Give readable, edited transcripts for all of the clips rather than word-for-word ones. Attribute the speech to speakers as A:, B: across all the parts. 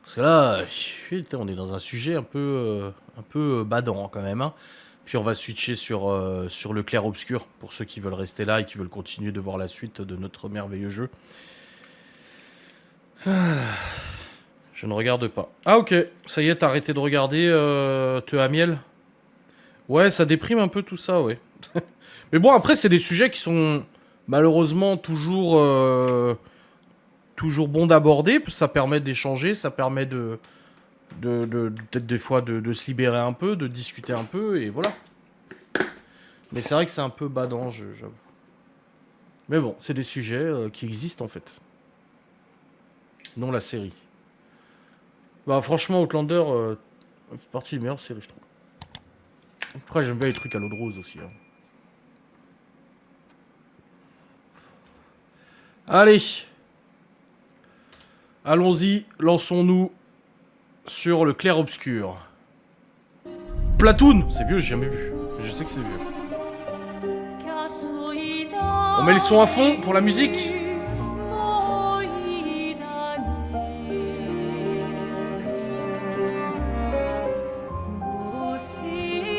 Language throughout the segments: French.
A: Parce que là, putain, on est dans un sujet un peu badant quand même. Hein. Puis on va switcher sur le clair-obscur pour ceux qui veulent rester là et qui veulent continuer de voir la suite de notre merveilleux jeu. Je ne regarde pas. Ah ok, ça y est, t'as arrêté de regarder Te à miel. Ouais, ça déprime un peu tout ça, ouais. Mais bon, après, c'est des sujets qui sont malheureusement toujours bons d'aborder. Ça permet d'échanger, ça permet peut-être des fois de se libérer un peu, de discuter un peu, et voilà. Mais c'est vrai que c'est un peu badant, j'avoue. Mais bon, c'est des sujets qui existent en fait. Non la série. Bah franchement, Outlander, c'est partie des meilleures séries, je trouve. Après, j'aime bien les trucs à l'eau de rose aussi. Hein. Allez. Allons-y, lançons-nous sur le clair-obscur. Platoon. C'est vieux, j'ai jamais vu. Je sais que c'est vieux. On met le son à fond pour la musique.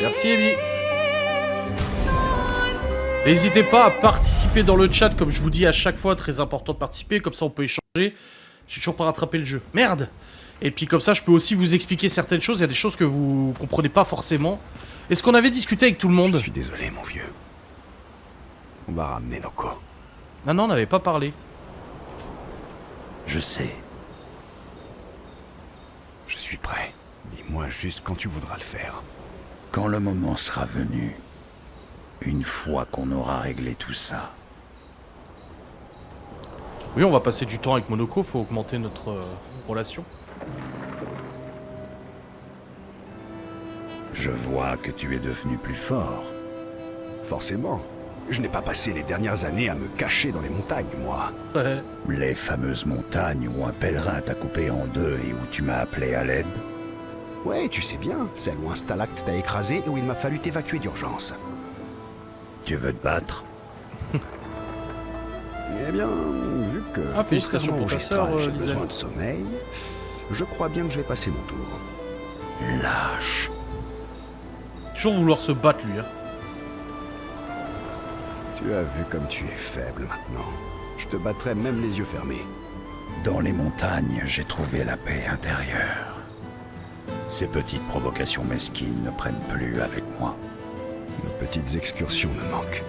A: Merci Amy. N'hésitez pas à participer dans le chat, comme je vous dis à chaque fois, très important de participer, comme ça on peut échanger. J'ai toujours pas rattrapé le jeu. Merde. Et puis comme ça je peux aussi vous expliquer certaines choses, il y a des choses que vous comprenez pas forcément. Est-ce qu'on avait discuté avec tout le monde?
B: Je suis désolé mon vieux. On va ramener Noko.
A: Non, on n'avait pas parlé.
B: Je sais. Je suis prêt. Dis-moi juste quand tu voudras le faire.
C: Quand le moment sera venu, une fois qu'on aura réglé tout ça.
A: Oui, on va passer du temps avec Monoko, faut augmenter notre relation.
C: Je vois que tu es devenu plus fort.
B: Forcément. Je n'ai pas passé les dernières années à me cacher dans les montagnes, moi.
A: Ouais.
C: Les fameuses montagnes où un pèlerin t'a coupé en deux et où tu m'as appelé à l'aide.
B: Ouais, tu sais bien, celle où un stalacte t'a écrasé et où il m'a fallu t'évacuer d'urgence.
C: Tu veux te battre?
B: Eh bien, vu que...
A: Ah, félicitations pour ta sœur,
B: j'ai
A: Lisa.
B: besoin de sommeil, je crois bien que je vais passer mon tour.
C: Lâche.
A: Toujours vouloir se battre lui. Hein.
B: Tu as vu comme tu es faible maintenant. Je te battrai même les yeux fermés.
C: Dans les montagnes, j'ai trouvé la paix intérieure. Ces petites provocations mesquines ne prennent plus avec moi.
B: Nos petites excursions me manquent.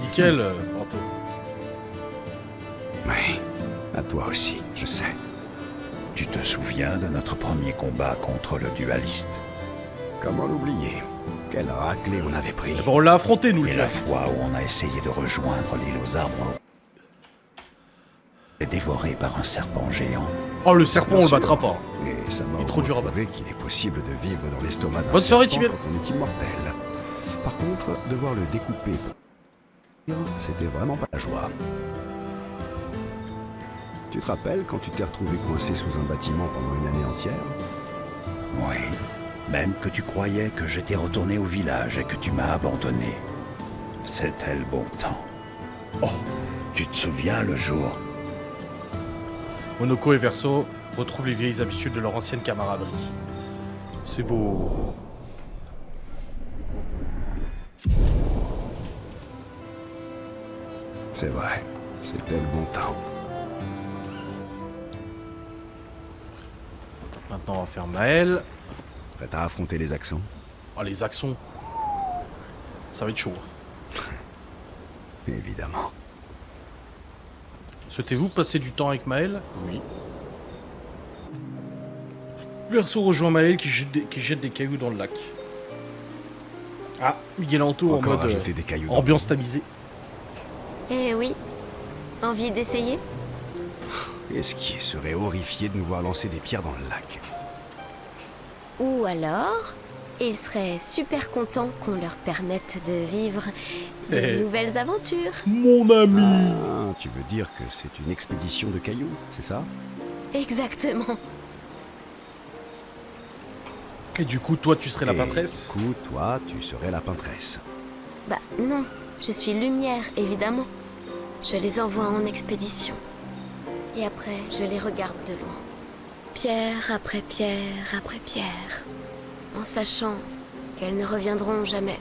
A: Nickel, Anto.
B: Oui, à toi aussi, je sais.
C: Tu te souviens de notre premier combat contre le dualiste?
B: Comment l'oublier? Quelle raclée on avait pris.
A: Eh ben, on l'a affronté nous le
C: Et la
A: dualiste.
C: fois où on a essayé de rejoindre l'île aux arbres est dévoré par un serpent géant.
A: Oh le serpent on le battra pas.
B: Et ça m'a
A: Il est trop dur à
B: prouvé qu'il est possible de vivre dans l'estomac d'un
A: Bonne soirée,
B: serpent
A: Tibet.
B: quand on est immortel. Par contre, devoir le découper, c'était vraiment pas la joie. Tu te rappelles quand tu t'es retrouvé coincé sous un bâtiment pendant une année entière?
C: Oui, même que tu croyais que j'étais retourné au village et que tu m'as abandonné. C'était le bon temps. Oh, tu te souviens le jour?
A: Monoko et Verso retrouvent les vieilles habitudes de leur ancienne camaraderie. C'est beau.
B: C'est vrai, c'était le bon temps.
A: Maintenant on va faire Maël.
B: Prêt à affronter les accents?
A: Ah les accents. Ça va être chaud.
B: Évidemment.
A: Souhaitez-vous passer du temps avec Maël? Oui. Verso rejoint Maël qui jette des cailloux dans le lac. Ah, Miguel Anto en
B: Encore
A: mode
B: ajouter des cailloux dans
A: ambiance tamisée.
D: Eh oui. Envie d'essayer?
B: Esquier serait horrifié de nous voir lancer des pierres dans le lac.
D: Ou alors, ils seraient super contents qu'on leur permette de vivre de nouvelles aventures.
A: Mon ami.
B: Ah, tu veux dire que c'est une expédition de cailloux, c'est ça?
D: Exactement.
A: Et du coup, toi, tu serais la
B: Et
A: peintresse?
B: Du coup, toi, tu serais la peintresse.
D: Bah non, je suis lumière, évidemment. Je les envoie en expédition. Et après, je les regarde de loin. pierre après pierre après pierre, en sachant qu'elles ne reviendront jamais.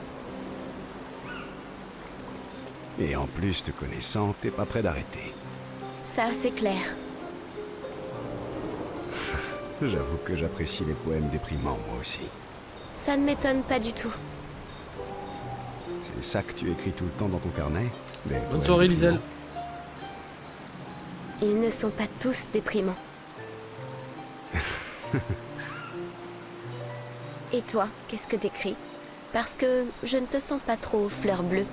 B: Et en plus, te connaissant, t'es pas prêt d'arrêter.
D: Ça, c'est clair.
B: J'avoue que j'apprécie les poèmes déprimants, moi aussi.
D: Ça ne m'étonne pas du tout.
B: C'est ça que tu écris tout le temps dans ton carnet? Des
A: Bonne
B: poèmes
A: soirée,
B: déprimants.
A: Liselle.
D: Ils ne sont pas tous déprimants. Et toi, qu'est-ce que t'écris? Parce que je ne te sens pas trop fleur bleue.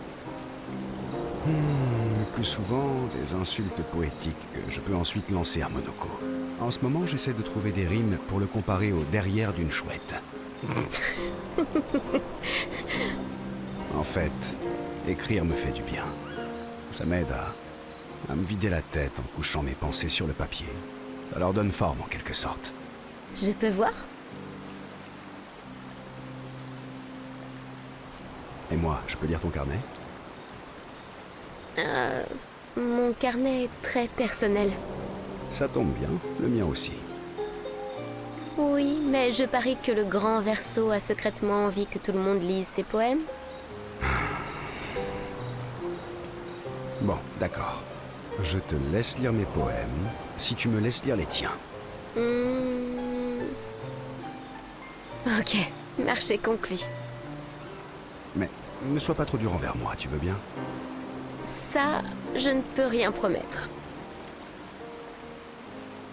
B: Le plus souvent, des insultes poétiques que je peux ensuite lancer à Monoko. En ce moment, j'essaie de trouver des rimes pour le comparer au derrière d'une chouette. En fait, écrire me fait du bien. Ça m'aide à me vider la tête en couchant mes pensées sur le papier. Ça leur donne forme en quelque sorte.
D: Je peux voir?
B: Et moi, je peux lire ton carnet?
D: Mon carnet est très personnel.
B: Ça tombe bien, le mien aussi.
D: Oui, mais je parie que le grand Verseau a secrètement envie que tout le monde lise ses poèmes.
B: Bon, d'accord. Je te laisse lire mes poèmes, si tu me laisses lire les tiens.
D: Ok, marché conclu.
B: Mais ne sois pas trop dur envers moi, tu veux bien?
D: Ça, je ne peux rien promettre.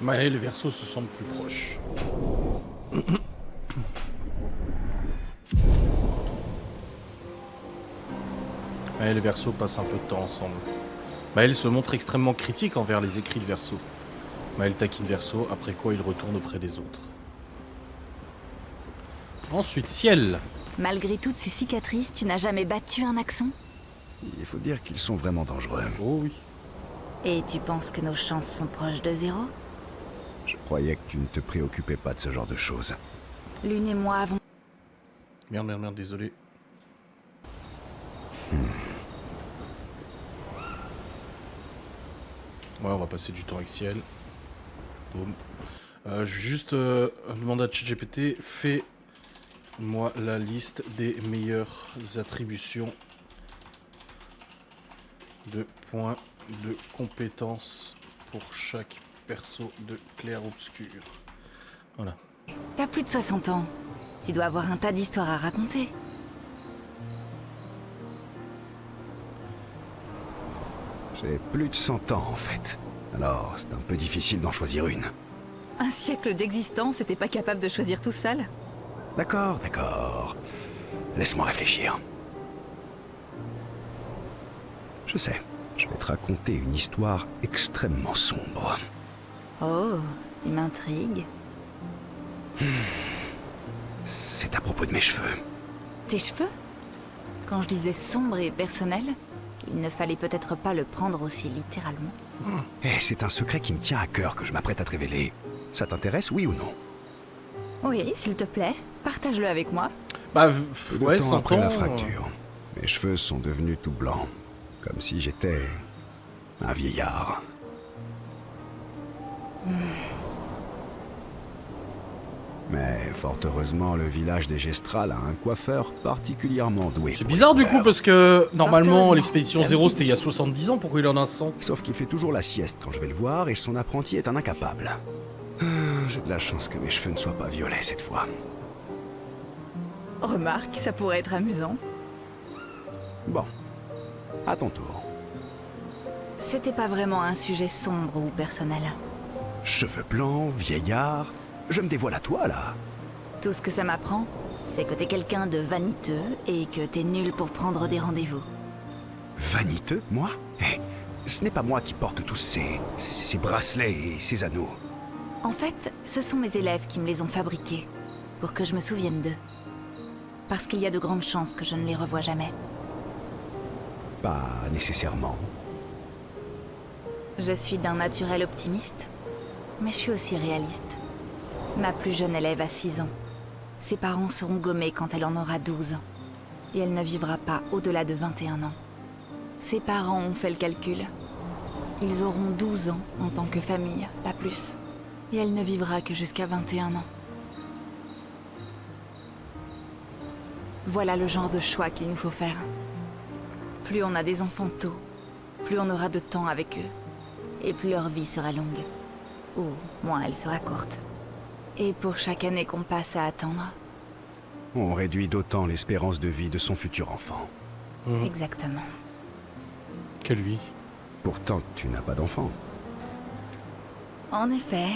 A: Mais les Verseaux se sentent plus proches. Les Verseaux passent un peu de temps ensemble. Maël se montre extrêmement critique envers les écrits de Verseau. Maël taquine Verseau, après quoi il retourne auprès des autres. Ensuite, Ciel.
E: Malgré toutes ces cicatrices, tu n'as jamais battu un Axon?
B: Il faut dire qu'ils sont vraiment dangereux.
A: Oh oui.
E: Et tu penses que nos chances sont proches de zéro?
B: Je croyais que tu ne te préoccupais pas de ce genre de choses.
E: Lune et moi avons...
A: Merde, désolé. Ouais, on va passer du temps avec Ciel. Boum. Juste demander à ChatGPT, fais-moi la liste des meilleures attributions de points de compétences pour chaque perso de clair-obscur. Voilà.
E: T'as plus de 60 ans. Tu dois avoir un tas d'histoires à raconter.
B: J'ai plus de 100 ans en fait. Alors c'est un peu difficile d'en choisir une.
E: Un siècle d'existence et t'es pas capable de choisir tout seul?
B: D'accord, d'accord. Laisse-moi réfléchir. Je sais, je vais te raconter une histoire extrêmement sombre.
E: Oh, tu m'intrigues.
B: C'est à propos de mes cheveux.
E: Tes cheveux? Quand je disais sombre et personnel, il ne fallait peut-être pas le prendre aussi littéralement.
B: Eh, c'est un secret qui me tient à cœur que je m'apprête à te révéler. Ça t'intéresse, oui ou non?
E: Oui, s'il te plaît, partage-le avec moi.
A: Bah,
B: Peu de
A: ouais,
B: temps
A: 100
B: après
A: ans.
B: la fracture, mes cheveux sont devenus tout blancs. Comme si j'étais un vieillard. Mais fort heureusement, le village des Gestrales a un coiffeur particulièrement doué.
A: C'est
B: pour
A: bizarre
B: les
A: du coup
B: couleurs.
A: parce que normalement
E: Heureusement,
A: l'expédition
E: la
A: 0
E: petite
A: c'était il y a
E: fille.
A: 70 ans, pourquoi il en a 100?
B: Sauf qu'il fait toujours la sieste quand je vais le voir et son apprenti est un incapable. J'ai de la chance que mes cheveux ne soient pas violets cette fois.
E: Remarque, ça pourrait être amusant.
B: Bon, à ton tour.
E: C'était pas vraiment un sujet sombre ou personnel.
B: Cheveux blancs, vieillard, je me dévoile à toi là.
E: Tout ce que ça m'apprend, c'est que t'es quelqu'un de vaniteux et que t'es nul pour prendre des rendez-vous.
B: Vaniteux, moi? Eh, ce n'est pas moi qui porte tous ces bracelets et ces anneaux.
E: En fait, ce sont mes élèves qui me les ont fabriqués, pour que je me souvienne d'eux. Parce qu'il y a de grandes chances que je ne les revoie jamais.
B: Pas nécessairement.
E: Je suis d'un naturel optimiste, mais je suis aussi réaliste. Ma plus jeune élève a 6 ans. Ses parents seront gommés quand elle en aura 12. Et elle ne vivra pas au-delà de 21 ans. Ses parents ont fait le calcul. Ils auront 12 ans en tant que famille, pas plus. Et elle ne vivra que jusqu'à 21 ans. Voilà le genre de choix qu'il nous faut faire. Plus on a des enfants tôt, plus on aura de temps avec eux. Et plus leur vie sera longue. Ou moins elle sera courte. Et pour chaque année qu'on passe à attendre.
B: On réduit d'autant l'espérance de vie de son futur enfant.
E: Exactement.
A: Quelle vie.
B: Pourtant, tu n'as pas d'enfant.
E: En effet.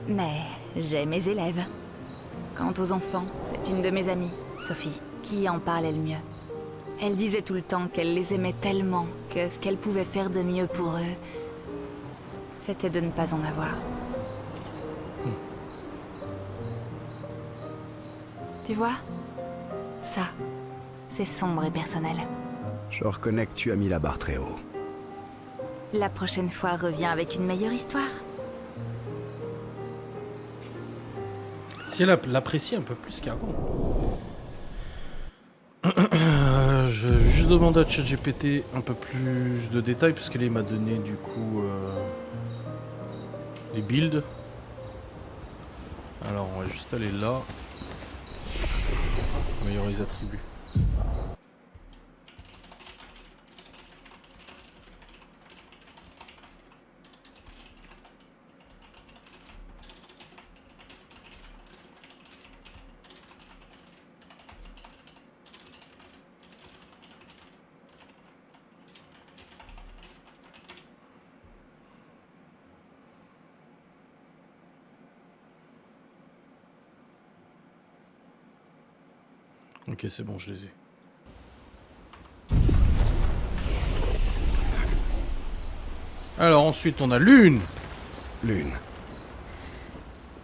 E: Mais j'ai mes élèves. Quant aux enfants, c'est une de mes amies, Sophie, qui en parlait le mieux. Elle disait tout le temps qu'elle les aimait tellement que ce qu'elle pouvait faire de mieux pour eux, c'était de ne pas en avoir. Tu vois? Ça, c'est sombre et personnel.
B: Je reconnais que tu as mis la barre très haut.
E: La prochaine fois, reviens avec une meilleure histoire.
A: Si elle l'apprécie un peu plus qu'avant. Je vais juste demander à ChatGPT un peu plus de détails parce qu'elle m'a donné du coup les builds. Alors on va juste aller là. Améliorer les attributs. Ok, c'est bon, je les ai. Alors ensuite, on a Lune.
B: Lune.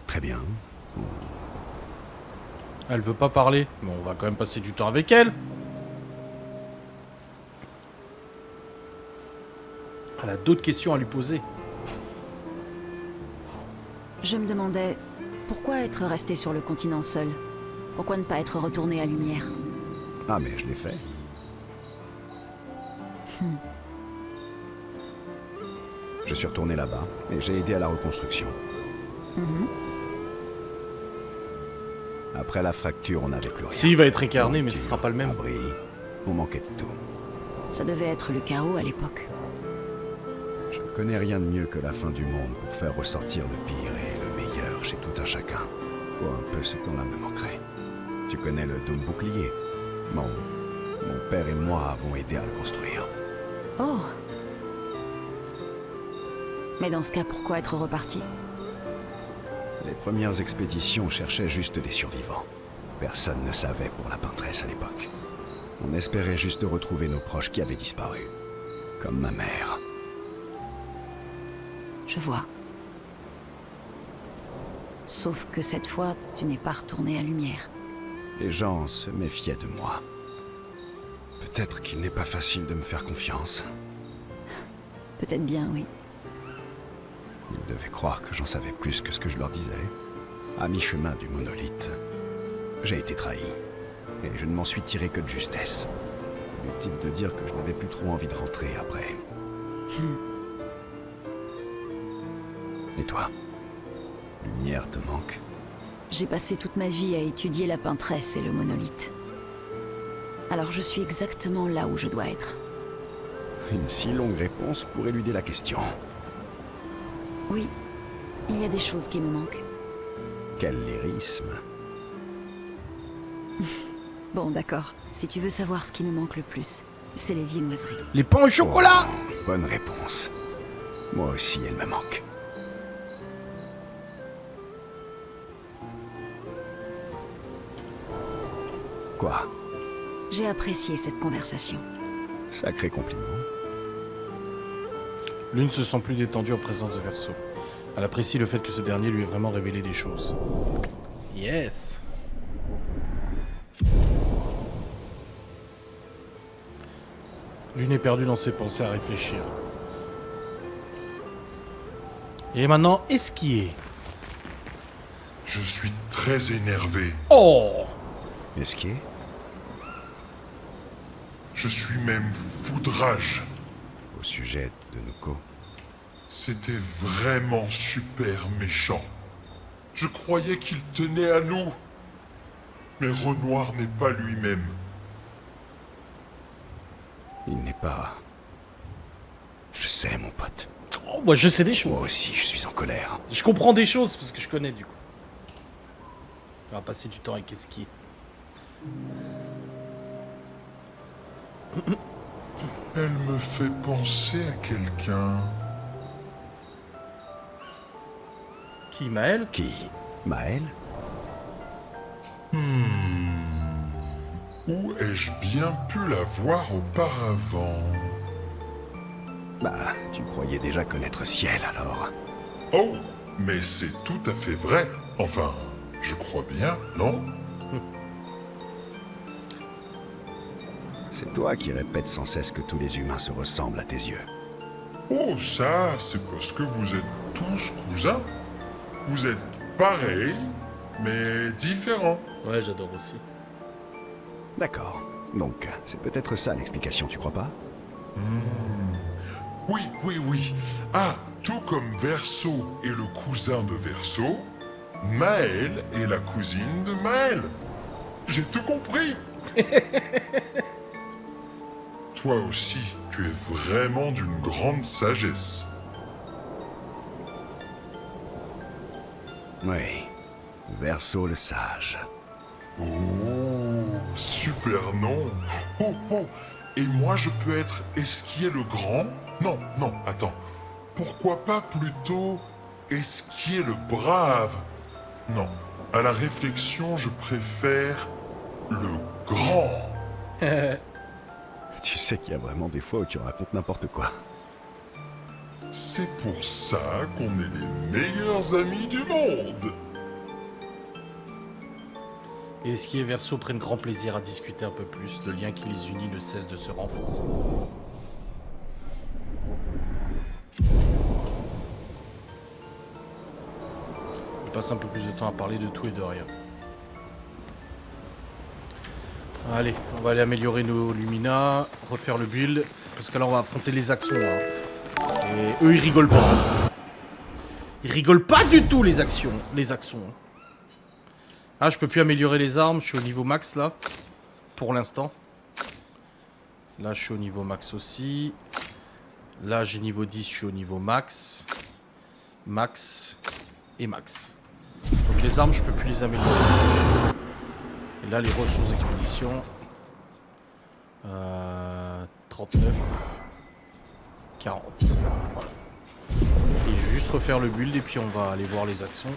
B: Très bien.
A: Elle veut pas parler. Bon, on va quand même passer du temps avec elle. Elle a d'autres questions à lui poser.
F: Je me demandais, pourquoi être resté sur le continent seul? Pourquoi ne pas être retourné à Lumière?
B: Ah, mais je l'ai fait. Je suis retourné là-bas et j'ai aidé à la reconstruction. Après la fracture, on n'avait plus rien.
A: Si, il va être incarné, mais ce sera pas le même.
B: Abri, on manquait de tout.
F: Ça devait être le chaos à l'époque.
B: Je ne connais rien de mieux que la fin du monde pour faire ressortir le pire et le meilleur chez tout un chacun. Ou un peu ce qu'on a me manquerait. Tu connais le dôme bouclier? Mon père et moi avons aidé à le construire.
F: Oh! Mais dans ce cas, pourquoi être reparti?
B: Les premières expéditions cherchaient juste des survivants. Personne ne savait pour la peintresse à l'époque. On espérait juste retrouver nos proches qui avaient disparu. Comme ma mère.
F: Je vois. Sauf que cette fois, tu n'es pas retourné à Lumière.
B: Les gens se méfiaient de moi. Peut-être qu'il n'est pas facile de me faire confiance.
F: Peut-être bien, oui.
B: Ils devaient croire que j'en savais plus que ce que je leur disais. À mi-chemin du monolithe, j'ai été trahi. Et je ne m'en suis tiré que de justesse. Inutile de dire que je n'avais plus trop envie de rentrer après. Et toi? Lumière te manque?
F: J'ai passé toute ma vie à étudier la peintresse et le monolithe. Alors je suis exactement là où je dois être.
B: Une si longue réponse pour éluder la question.
F: Oui, il y a des choses qui me manquent.
B: Quel lyrisme.
F: Bon, d'accord. Si tu veux savoir ce qui me manque le plus, c'est les viennoiseries.
A: Les pains au chocolat!
B: Bonne réponse. Moi aussi, elle me manque. Quoi?
F: J'ai apprécié cette conversation.
B: Sacré compliment.
A: Lune se sent plus détendue en présence de Verseau. Elle apprécie le fait que ce dernier lui ait vraiment révélé des choses. Yes! Lune est perdue dans ses pensées à réfléchir. Et maintenant, Esquier.
G: Je suis très énervé.
A: Oh!
B: Esquier?
G: Je suis même foudrage.
B: Au sujet de Nuko.
G: C'était vraiment super méchant. Je croyais qu'il tenait à nous. Mais Renoir n'est pas lui-même.
B: Il n'est pas... Je sais, mon pote.
A: Oh, moi je sais des
B: Moi
A: choses.
B: aussi, je suis en colère.
A: Je comprends des choses parce que je connais du coup. On va passer du temps avec Esquier.
G: Elle me fait penser à quelqu'un.
A: Qui, Maël?
B: Qui? Maël?
G: Où ai-je bien pu la voir auparavant?
B: Bah, tu croyais déjà connaître Ciel, alors.
G: Oh, mais c'est tout à fait vrai. Enfin, je crois bien, non?
B: C'est toi qui répètes sans cesse que tous les humains se ressemblent à tes yeux.
G: Oh, ça, c'est parce que vous êtes tous cousins. Vous êtes pareils, mais différents.
A: Ouais, j'adore aussi.
B: D'accord. Donc, c'est peut-être ça l'explication, tu crois pas?
G: Oui, oui, oui. Ah, tout comme Verso est le cousin de Verso, Maël est la cousine de Maël. J'ai tout compris. Toi aussi, tu es vraiment d'une grande sagesse.
B: Oui. Verso le sage.
G: Oh, super nom. Oh, oh, et moi je peux être Esquier le grand? Non, non, attends. Pourquoi pas plutôt Esquier le brave? Non, à la réflexion, je préfère le grand.
B: Tu sais qu'il y a vraiment des fois où tu racontes n'importe quoi.
G: C'est pour ça qu'on est les meilleurs amis du monde.
A: Et Esquier et Verso prennent grand plaisir à discuter un peu plus. Le lien qui les unit ne cesse de se renforcer. Ils passent un peu plus de temps à parler de tout et de rien. Allez, on va aller améliorer nos Lumina, refaire le build, parce que là on va affronter les actions. Hein. Et eux ils rigolent pas. Ils rigolent pas du tout les actions. Ah, je peux plus améliorer les armes, je suis au niveau max là. Pour l'instant. Là je suis au niveau max aussi. Là j'ai niveau 10, je suis au niveau max. Max. Et max. Donc les armes je peux plus les améliorer. Et là les ressources d'expédition. 39. 40. Voilà. Et je vais juste refaire le build et puis on va aller voir les actions.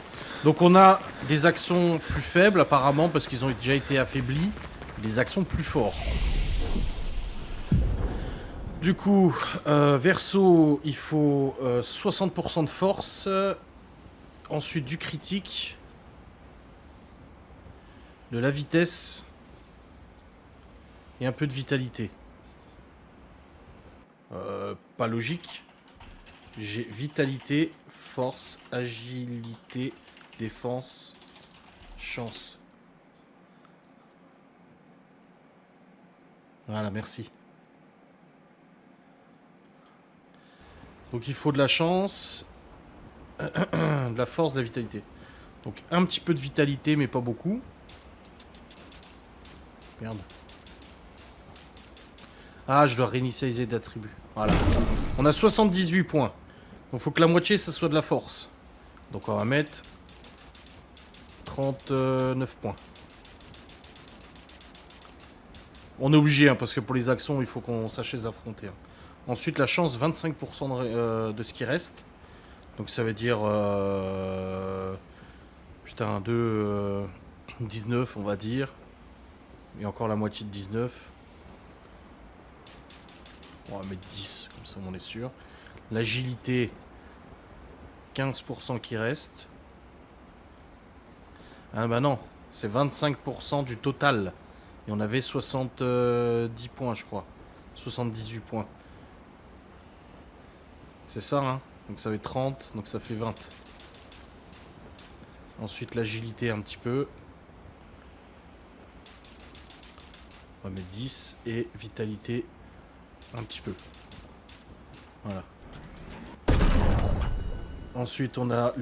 A: Donc on a des actions plus faibles apparemment parce qu'ils ont déjà été affaiblis. Des actions plus fortes. Du coup, Verso, il faut 60% de force. Ensuite du critique. De la vitesse. Et un peu de vitalité. Pas logique. J'ai vitalité, force, agilité, défense, chance. Voilà, merci. Donc il faut de la chance, de la force, de la vitalité. Donc un petit peu de vitalité, mais pas beaucoup. Merde. Ah, je dois réinitialiser d'attributs. Voilà. On a 78 points. Donc faut que la moitié, ça soit de la force. Donc on va mettre 39 points. On est obligé, hein, parce que pour les actions, il faut qu'on sache les affronter. Hein. Ensuite, la chance, 25% de ce qui reste. Donc ça veut dire... putain, 19, on va dire. Et encore la moitié de 19. On va mettre 10, comme ça on est sûr. L'agilité, 15% qui reste. Ah bah non, c'est 25% du total. Et on avait 70 points, je crois. 78 points. C'est ça, hein. Donc ça fait 30, donc ça fait 20. Ensuite, l'agilité un petit peu. On va mettre 10. Et vitalité un petit peu. Voilà. Ensuite, on a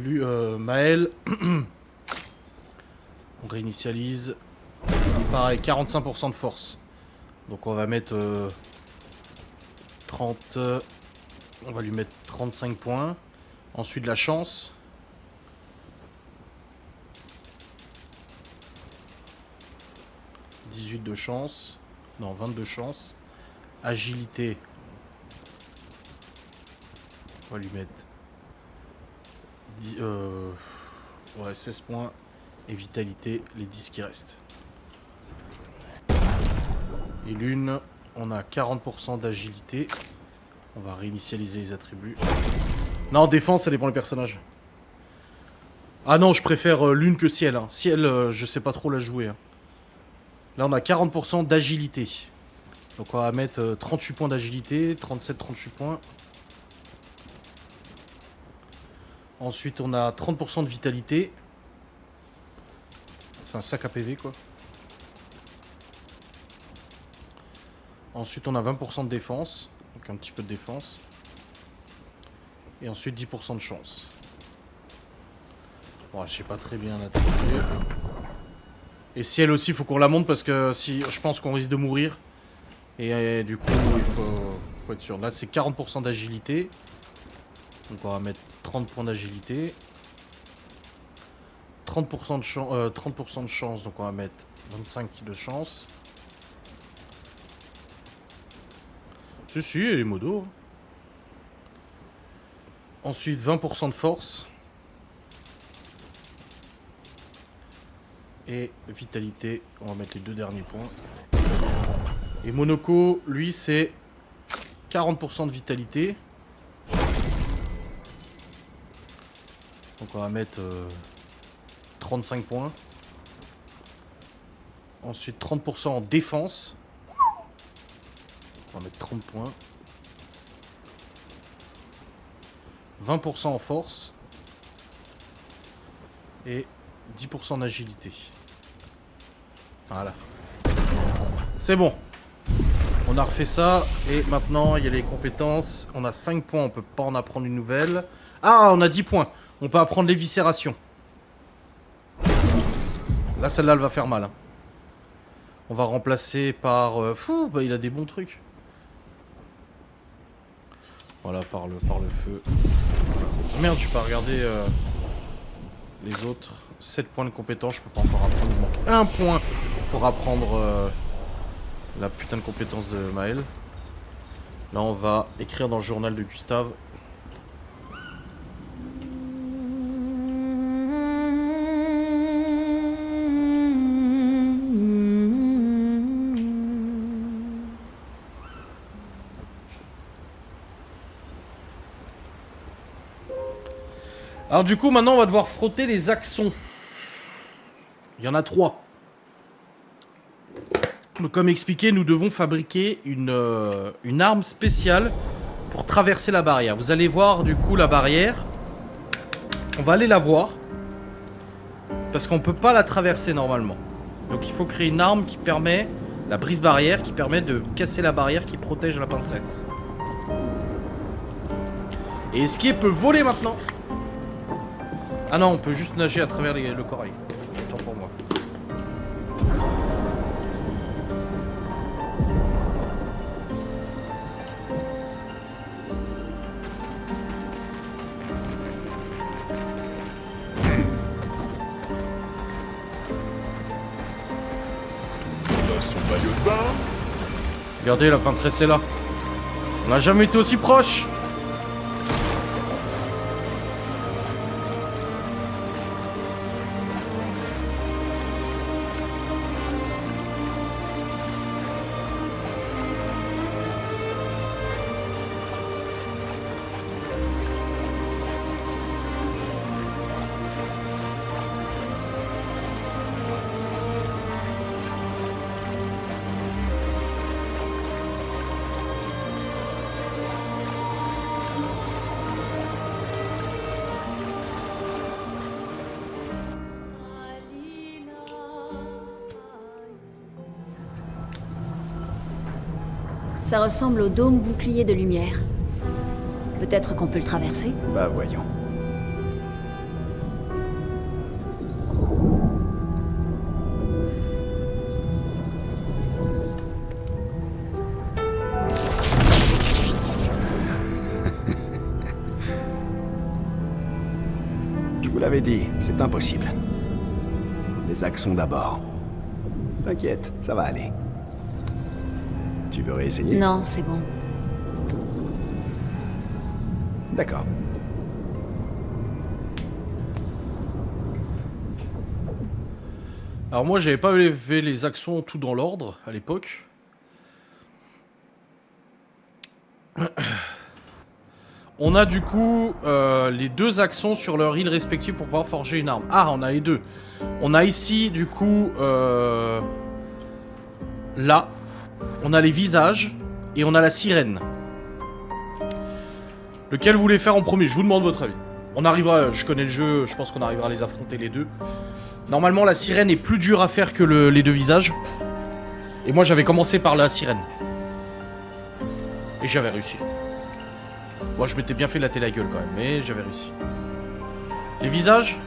A: Maël. On réinitialise. Pareil, 45% de force. Donc on va mettre 30... on va lui mettre 35 points. Ensuite, la chance. « 18 de chance. Non, 22 chance. Agilité. On va lui mettre... 16 points. Et vitalité, les 10 qui restent. Et l'une, on a 40% d'agilité. On va réinitialiser les attributs. Non, défense, ça dépend des personnages. Ah non, je préfère l'une que ciel. Hein. Ciel, je sais pas trop la jouer. Hein. Là, on a 40% d'agilité. Donc on va mettre 38 points d'agilité, 37-38 points. Ensuite, on a 30% de vitalité. C'est un sac à PV, quoi. Ensuite, on a 20% de défense. Donc un petit peu de défense. Et ensuite, 10% de chance. Bon, je sais pas très bien l'attribuer. Et ciel aussi, il faut qu'on la monte parce que si, je pense qu'on risque de mourir. Et du coup, il faut être sûr. Là, c'est 40% d'agilité. Donc on va mettre 30 points d'agilité. 30% de chance, donc on va mettre 25 de chance. Si, les modos. Ensuite, 20% de force. Et vitalité, on va mettre les deux derniers points. Et Monoko, lui, c'est 40% de vitalité. Donc on va mettre 35 points. Ensuite 30% en défense. On va mettre 30 points. 20% en force. Et 10% en agilité. Voilà. C'est bon. On a refait ça. Et maintenant, il y a les compétences. On a 5 points. On peut pas en apprendre une nouvelle. Ah, on a 10 points. On peut apprendre l'éviscération. Là, celle-là, elle va faire mal. Hein. On va remplacer par... bah, il a des bons trucs. Voilà, par le feu. Oh, merde, je peux pas regarder les autres. 7 points de compétence, je peux pas encore apprendre. Il manque un point pour apprendre la putain de compétence de Maël. Là, on va écrire dans le journal de Gustave. Alors du coup, maintenant, on va devoir frotter les axons. Il y en a 3. Donc, comme expliqué, nous devons fabriquer une arme spéciale pour traverser la barrière. Vous allez voir, du coup, la barrière. On va aller la voir. Parce qu'on peut pas la traverser normalement. Donc, il faut créer une arme qui permet... La brise-barrière, qui permet de casser la barrière qui protège la peintresse. Et Esquier peut voler maintenant. Ah non, on peut juste nager à travers le corail. Autant pour moi.
G: On a son maillot de bain.
A: Regardez, la peintresse est là. On n'a jamais été aussi proche.
F: Ça ressemble au dôme bouclier de lumière. Peut-être qu'on peut le traverser?
B: Bah voyons. t'avais dit, c'est impossible. Les Axons d'abord. T'inquiète, ça va aller. Tu veux réessayer?
F: Non, c'est bon.
B: D'accord.
A: Alors moi, j'avais pas fait les actions tout dans l'ordre à l'époque. On a du coup les deux actions sur leur île respective pour pouvoir forger une arme. Ah, on a les deux. On a ici du coup là, on a les visages et on a la sirène. Lequel vous voulez faire en premier? Je vous demande votre avis. On arrivera, je connais le jeu, je pense qu'on arrivera à les affronter les deux. Normalement, la sirène est plus dure à faire que les deux visages. Et moi, j'avais commencé par la sirène. Et j'avais réussi. Moi, je m'étais bien fait latter la gueule quand même, mais j'avais réussi. Les visages?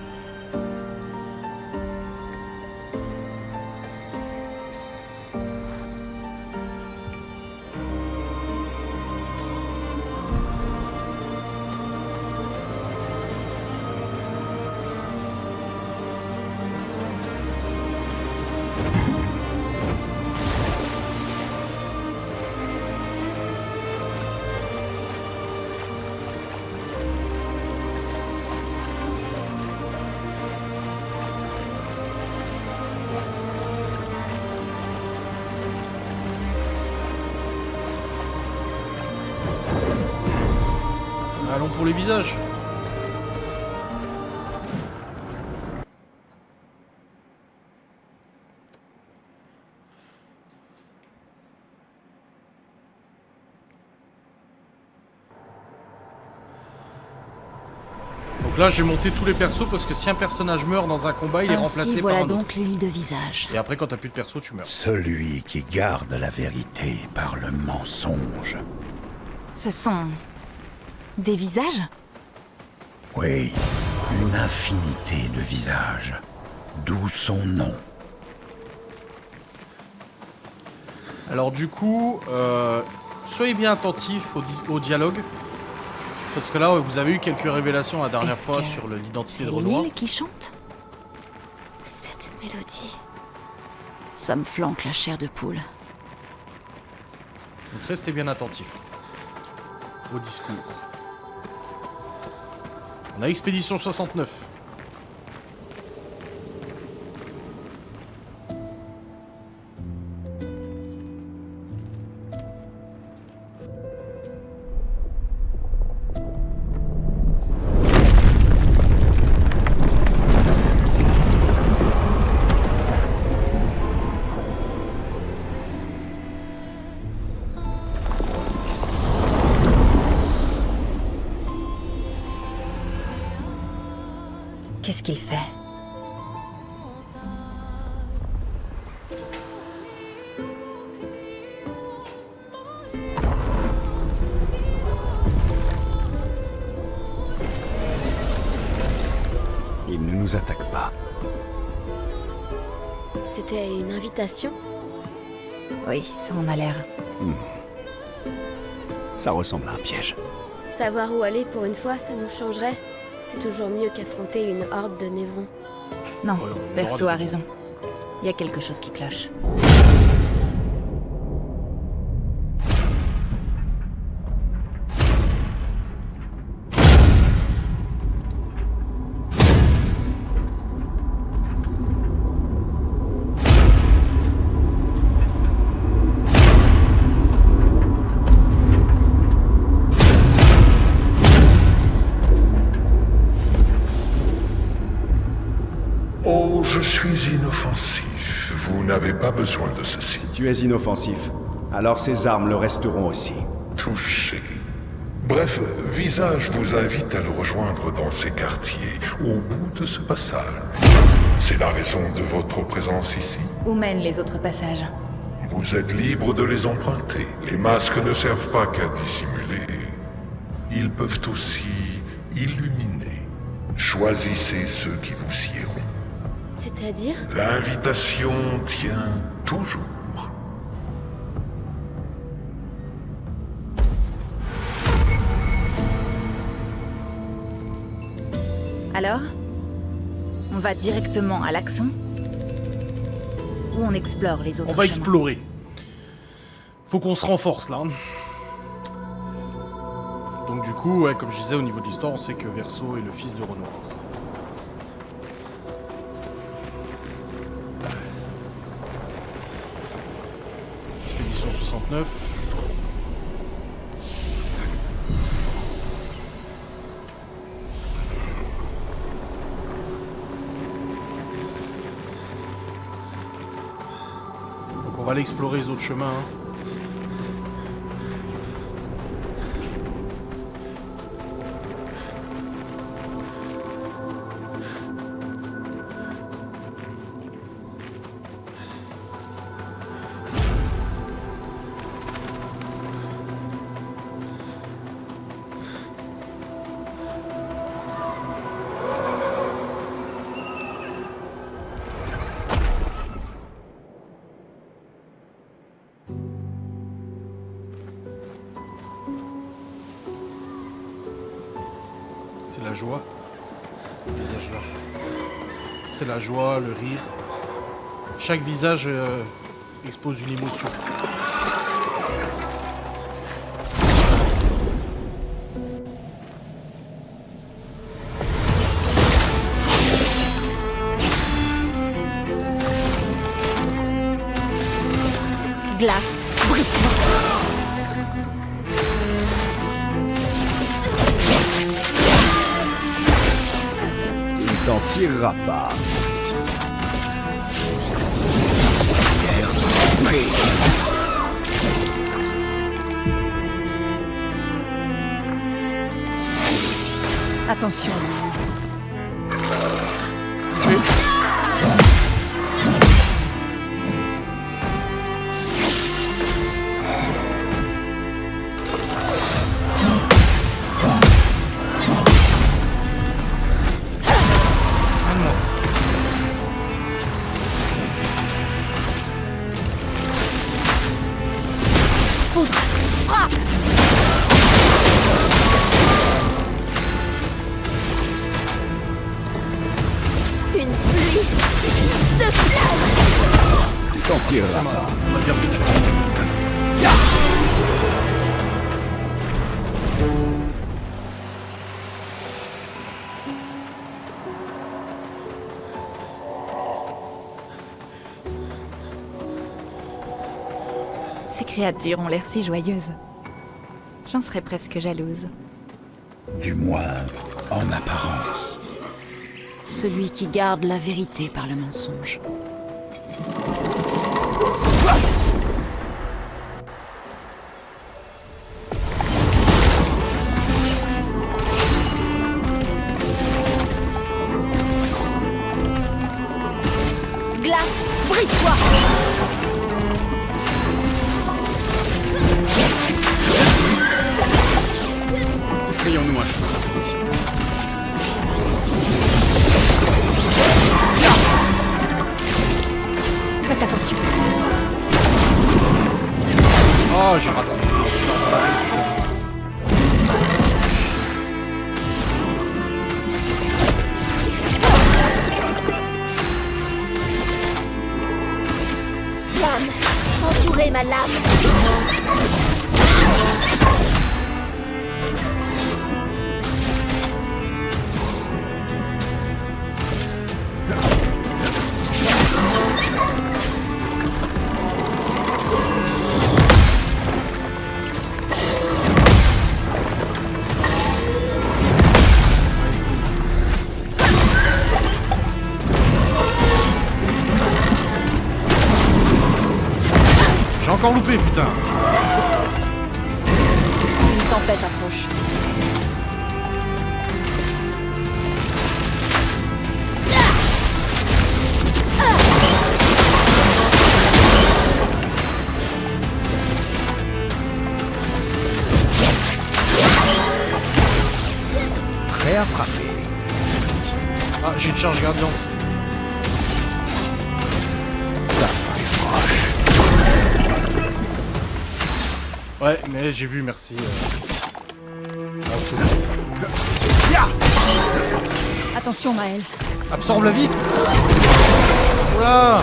A: Allons pour les visages. Donc là, j'ai monté tous les persos parce que si un personnage meurt dans un combat, il est remplacé
F: Ainsi,
A: par
F: voilà
A: un autre.
F: donc l'île de visage.
A: Et après, quand t'as plus de perso, tu meurs.
C: Celui qui garde la vérité par le mensonge.
E: Ce sont... des visages?
C: Oui, une infinité de visages. D'où son nom.
A: Alors du coup, soyez bien attentifs au dialogue. Parce que là, vous avez eu quelques révélations la dernière
E: Est-ce
A: fois
E: que
A: sur l'identité de
E: C'est
A: Renoir.
E: l'île qui chante?
D: Cette mélodie.
F: Ça me flanque la chair de poule.
A: Donc restez bien attentifs au discours. On a Expédition 69.
E: Qu'est-ce qu'il fait?
B: Il ne nous attaque pas.
D: C'était une invitation?
E: Oui, ça en a l'air.
B: Ça ressemble à un piège.
D: Savoir où aller pour une fois, ça nous changerait. C'est toujours mieux qu'affronter une horde de névrons.
E: Non,
A: Ouais, on
E: Perso
A: aura
E: a
A: des-
E: raison. Il y a quelque chose qui cloche.
G: Oh, je suis inoffensif. Vous n'avez pas besoin de ceci.
B: Tu es inoffensif. Alors ces armes le resteront aussi.
G: Touché. Bref, Visage vous invite à le rejoindre dans ces quartiers, au bout de ce passage. C'est la raison de votre présence ici.
E: Où mènent les autres passages?
G: Vous êtes libre de les emprunter. Les masques ne servent pas qu'à dissimuler. Ils peuvent aussi illuminer. Choisissez ceux qui vous siéront.
D: C'est-à-dire?
G: L'invitation tient toujours.
E: Alors? On va directement à l'Axon? Ou on explore les autres
A: On va
E: chemins?
A: explorer. Faut qu'on se renforce là. Donc du coup, ouais, comme je disais, au niveau de l'histoire, on sait que Verso est le fils de Renoir. Expédition 69. Donc on va aller explorer les autres chemins. Hein. C'est la joie, le visage là. C'est la joie, le rire. Chaque visage expose une émotion.
F: Glace, brise-toi.
B: Il t'en tirera pas.
F: Attention.
D: Une pluie de flammes.
B: Il t'en tirera pas.
A: On a bien fait de choses.
E: Ces créatures ont l'air si joyeuses. J'en serais presque jalouse.
C: Du moins, en apparence.
F: Celui qui garde la vérité par le mensonge.
D: Glace, brise-toi.
B: Frayons-nous un chemin.
F: Faites attention.
A: Oh, j'ai raté.
D: Lame, entourez ma lame.
A: J'ai encore loupé, putain.
F: Une tempête approche.
B: Prêt à frapper.
A: Ah, j'ai une charge gardiante. Ouais, mais j'ai vu, merci.
F: Attention, Maël.
A: Absorbe la vie. Oula.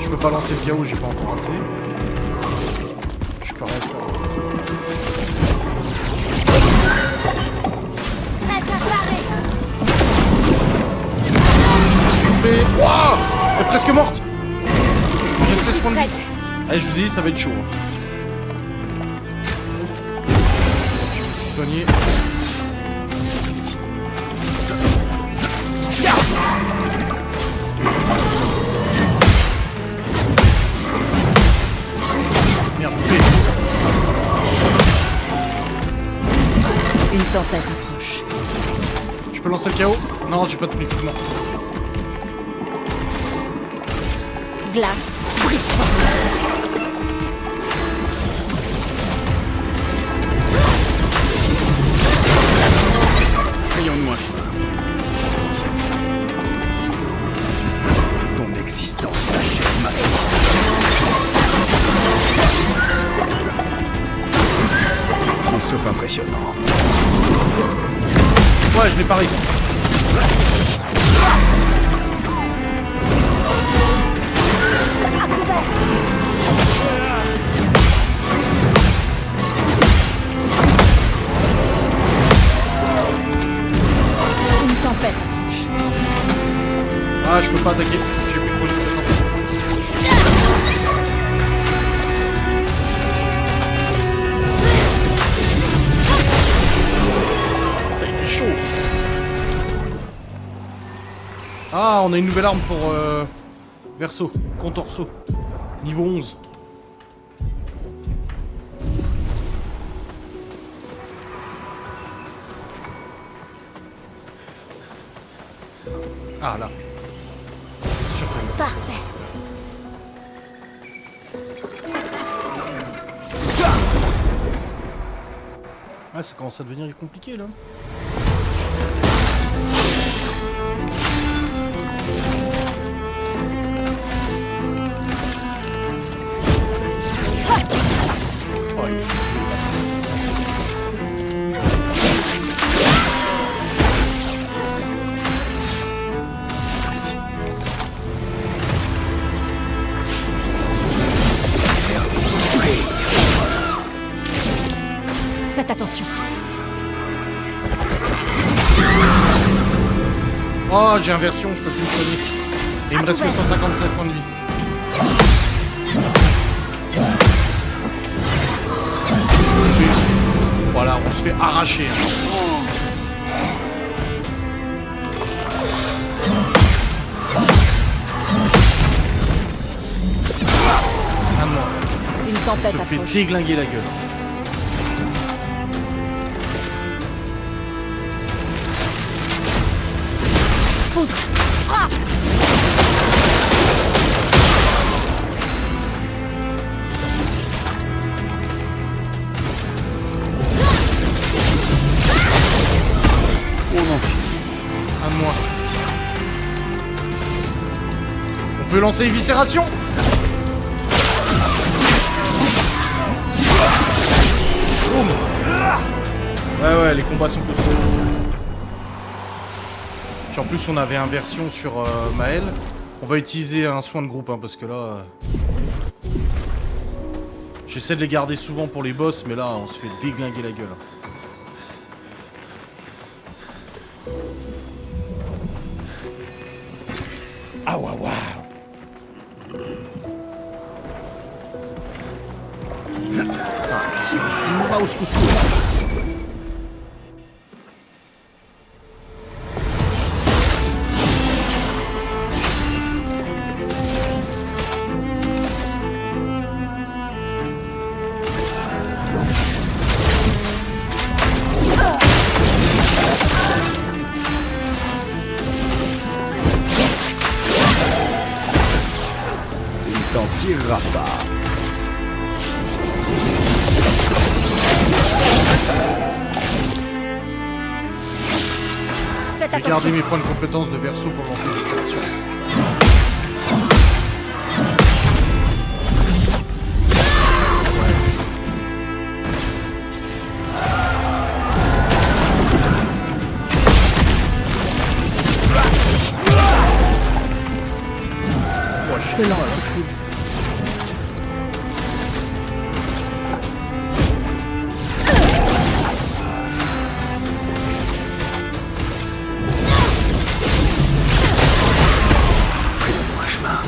A: Je peux pas lancer le chaos, j'ai pas encore assez. Je peux rien faire. Mais... Wouah, elle est presque morte. J'ai 16 points de vie. Allez, je vous ai dit, ça va être chaud. Je me suis soigné. Merde, coupé.
E: Une tempête approche.
A: Je peux lancer le chaos? Non, j'ai pas tous les équipements.
D: Glace, brise-toi.
B: Frayons-nous un chemin. Ton existence s'achève maintenant. Sauf impressionnant.
A: Ouais, je l'ai pareil.
E: Une tempête.
A: Ah, je peux pas attaquer. J'ai plus trop de compétences. Il est chaud. Ah, on a une nouvelle arme pour Verso, Contorso. Niveau 11. Ah là. Surprenant.
D: Parfait.
A: Ah, ça commence à devenir compliqué là. Oh, il est...
E: Faites attention.
A: Oh, j'ai inversion, je peux plus me soigner. Et il me reste que 157 points de vie. Voilà, on se fait arracher. Ah non,
E: Une
A: on
E: tempête
A: se fait
E: approche.
A: déglinguer la gueule.
E: Foudre. Frappe.
A: Oh non. À moi. On peut lancer éviscération. Boum. Ouais, les combats sont costauds. Puis en plus, on avait inversion sur Maël. On va utiliser un soin de groupe, hein, parce que là... J'essaie de les garder souvent pour les boss, mais là, on se fait déglinguer la gueule.
C: Ah, waouh, waouh.
A: Ah, ils sont mouse costauds.
B: Il t'en tirera pas.
E: Faites
A: J'ai gardé
E: attention.
A: mes points de compétence de Verso pour lancer des sélections.
F: Que l'encre coule.
B: Frayons-nous un chemin.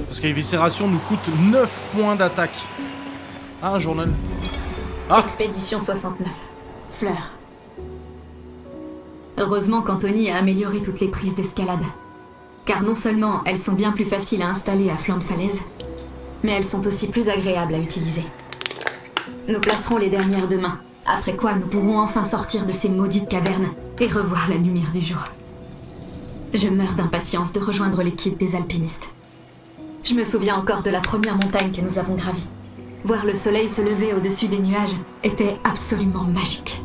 A: Parce que l'éviscération nous coûte 9 points d'attaque. Ah, un journal. Ah,
H: Expédition 69. Fleur. Heureusement qu'Anthony a amélioré toutes les prises d'escalade. Car non seulement elles sont bien plus faciles à installer à flanc de falaise, mais elles sont aussi plus agréables à utiliser. Nous placerons les dernières demain, après quoi nous pourrons enfin sortir de ces maudites cavernes et revoir la lumière du jour. Je meurs d'impatience de rejoindre l'équipe des alpinistes. Je me souviens encore de la première montagne que nous avons gravie. Voir le soleil se lever au-dessus des nuages était absolument magique.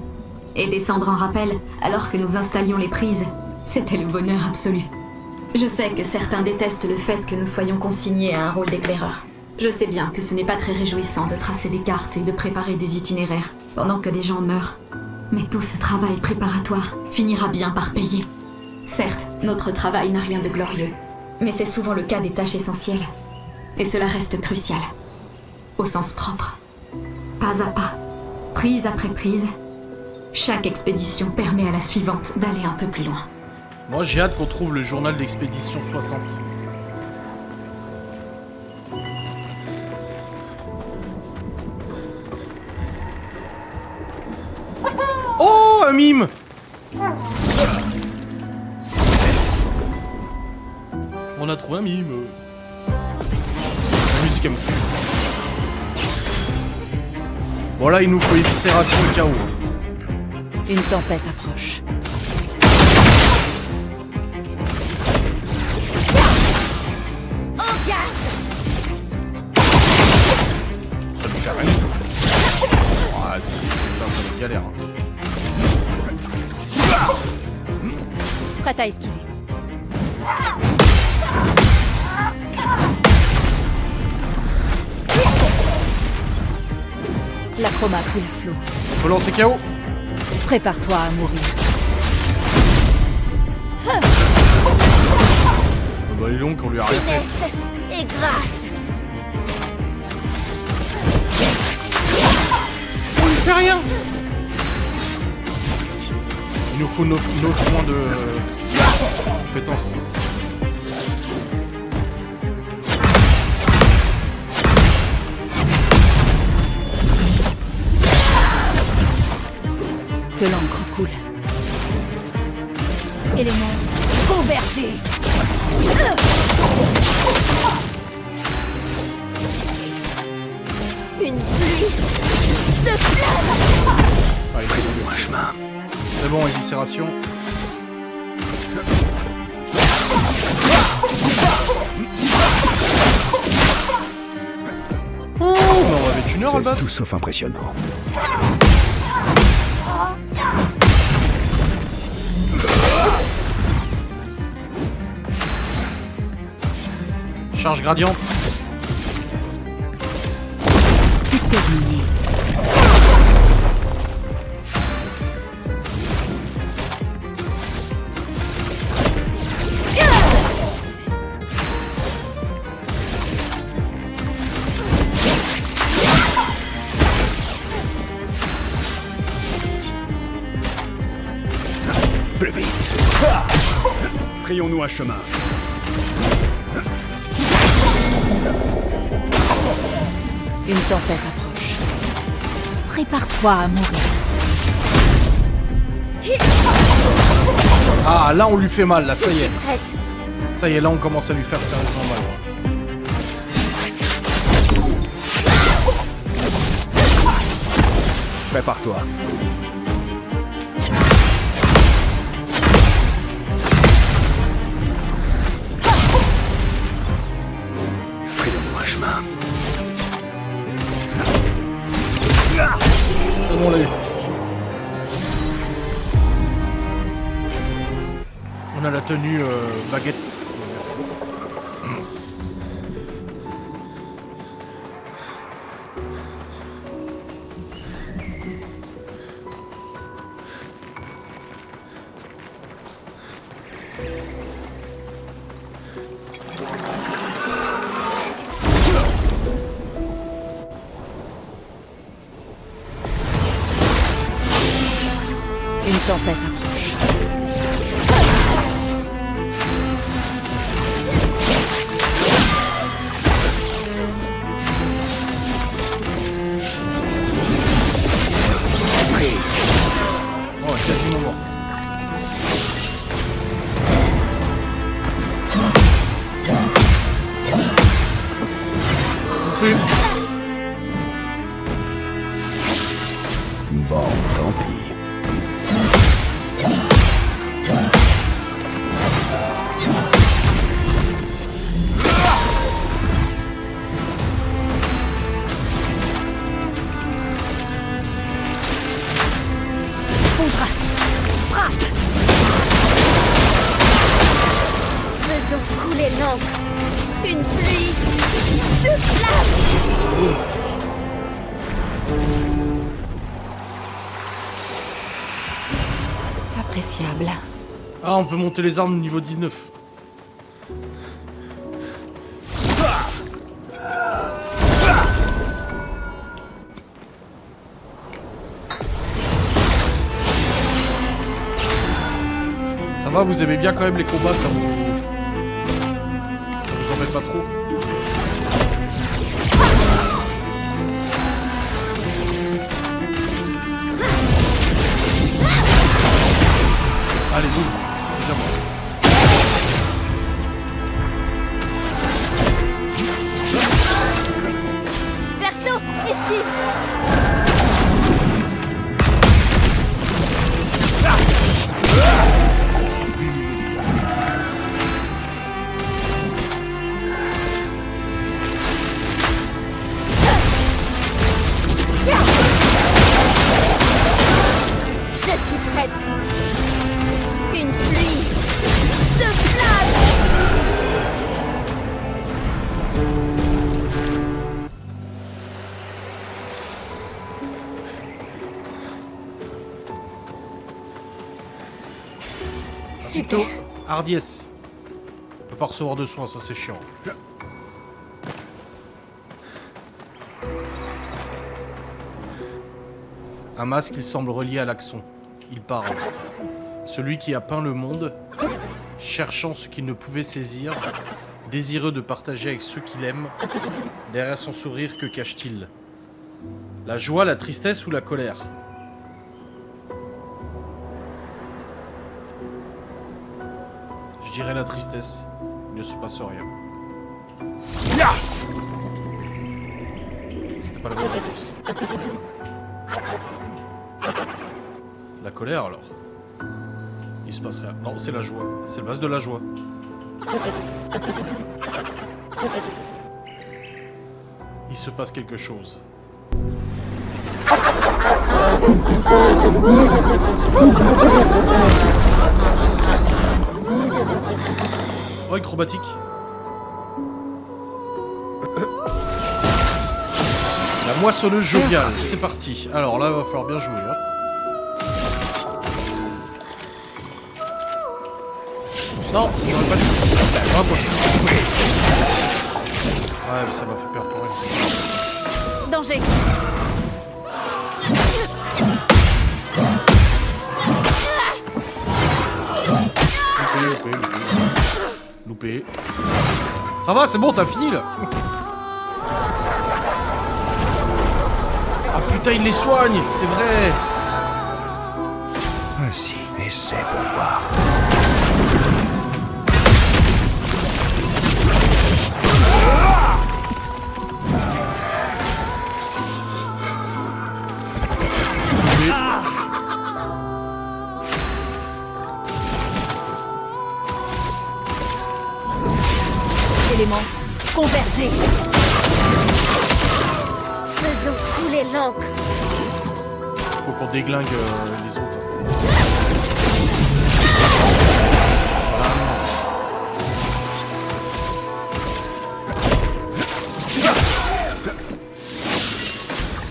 H: Et descendre en rappel alors que nous installions les prises, c'était le bonheur absolu. Je sais que certains détestent le fait que nous soyons consignés à un rôle d'éclaireur. Je sais bien que ce n'est pas très réjouissant de tracer des cartes et de préparer des itinéraires pendant que des gens meurent. Mais tout ce travail préparatoire finira bien par payer. Certes, notre travail n'a rien de glorieux, mais c'est souvent le cas des tâches essentielles. Et cela reste crucial. Au sens propre. Pas à pas, prise après prise, chaque expédition permet à la suivante d'aller un peu plus loin.
A: moi j'ai hâte qu'on trouve le journal d'expédition 60. Oh, un mime! On a trouvé un mime. La musique elle me tue. Bon là il nous faut éviscération et chaos.
F: Une tempête approche.
A: Ça me fait rien. Ah, putain, ça va être galère.
D: Prête à esquiver.
F: L'acroma coule à flot.
A: Faut lancer KO.
F: Prépare-toi à mourir.
A: Bah il est long qu'on lui a rien fait.
D: Finesse et grâce.
A: On lui fait rien. Il nous faut 9 points de compétence.
F: Que l'encre coule.
D: Éléments convergés. Une pluie de flammes.
A: Ah, il est
B: Un chemin.
A: C'est bon, éviscération. Oh, on va mettre une heure à le
B: C'est
A: battre.
B: tout sauf impressionnant.
A: Charge gradiente.
F: C'est terminé.
B: Plus vite. Frayons-nous un chemin.
F: Une tempête approche. Prépare-toi à mourir.
A: Ah, là on lui fait mal, là, ça y est.
D: Prête.
A: Ça y est, là on commence à lui faire sérieusement mal.
B: Prépare-toi. Frayons-nous un chemin.
A: C'est bon, on l'a eu. On a la tenue baguette.
E: Une tempête approche.
A: Oh, quasiment mort. Oui.
B: Bon, tant pis.
D: Faisons couler l'encre. Une pluie de flammes.
E: Appréciable.
A: Ah, on peut monter les armes niveau 19. Ça va, vous aimez bien quand même les combats, ça vous embête pas trop? Allez, boum, déjà mort.
D: Verso, esquive. Je suis prête. Une pluie de flammes. Super.
A: Plutôt hardiesse. On peut pas recevoir de soins, ça c'est chiant. Un masque, il semble relié à l'axon. Il parle. Celui qui a peint le monde, cherchant ce qu'il ne pouvait saisir, désireux de partager avec ceux qu'il aime, derrière son sourire, que cache-t-il? La joie, la tristesse ou la colère? Je dirais la tristesse. Il ne se passe rien. C'était pas la bonne réponse. La colère alors. Il se passe rien. Non, c'est la joie. C'est le base de la joie. Il se passe quelque chose. Oh, acrobatique. La moissonneuse joviale, c'est parti. Alors là, il va falloir bien jouer. Hein. Non, j'aurais pas dit. Ah, moi aussi. Ouais, mais ça m'a fait peur pour rien.
D: Danger.
A: Loupé. Ça va, c'est bon, t'as fini là. Ah putain, il les soigne, c'est vrai.
B: Vas-y, essaie pour voir.
D: Éléments converger. Faisons couler l'encre.
A: Faut qu'on déglingue les autres.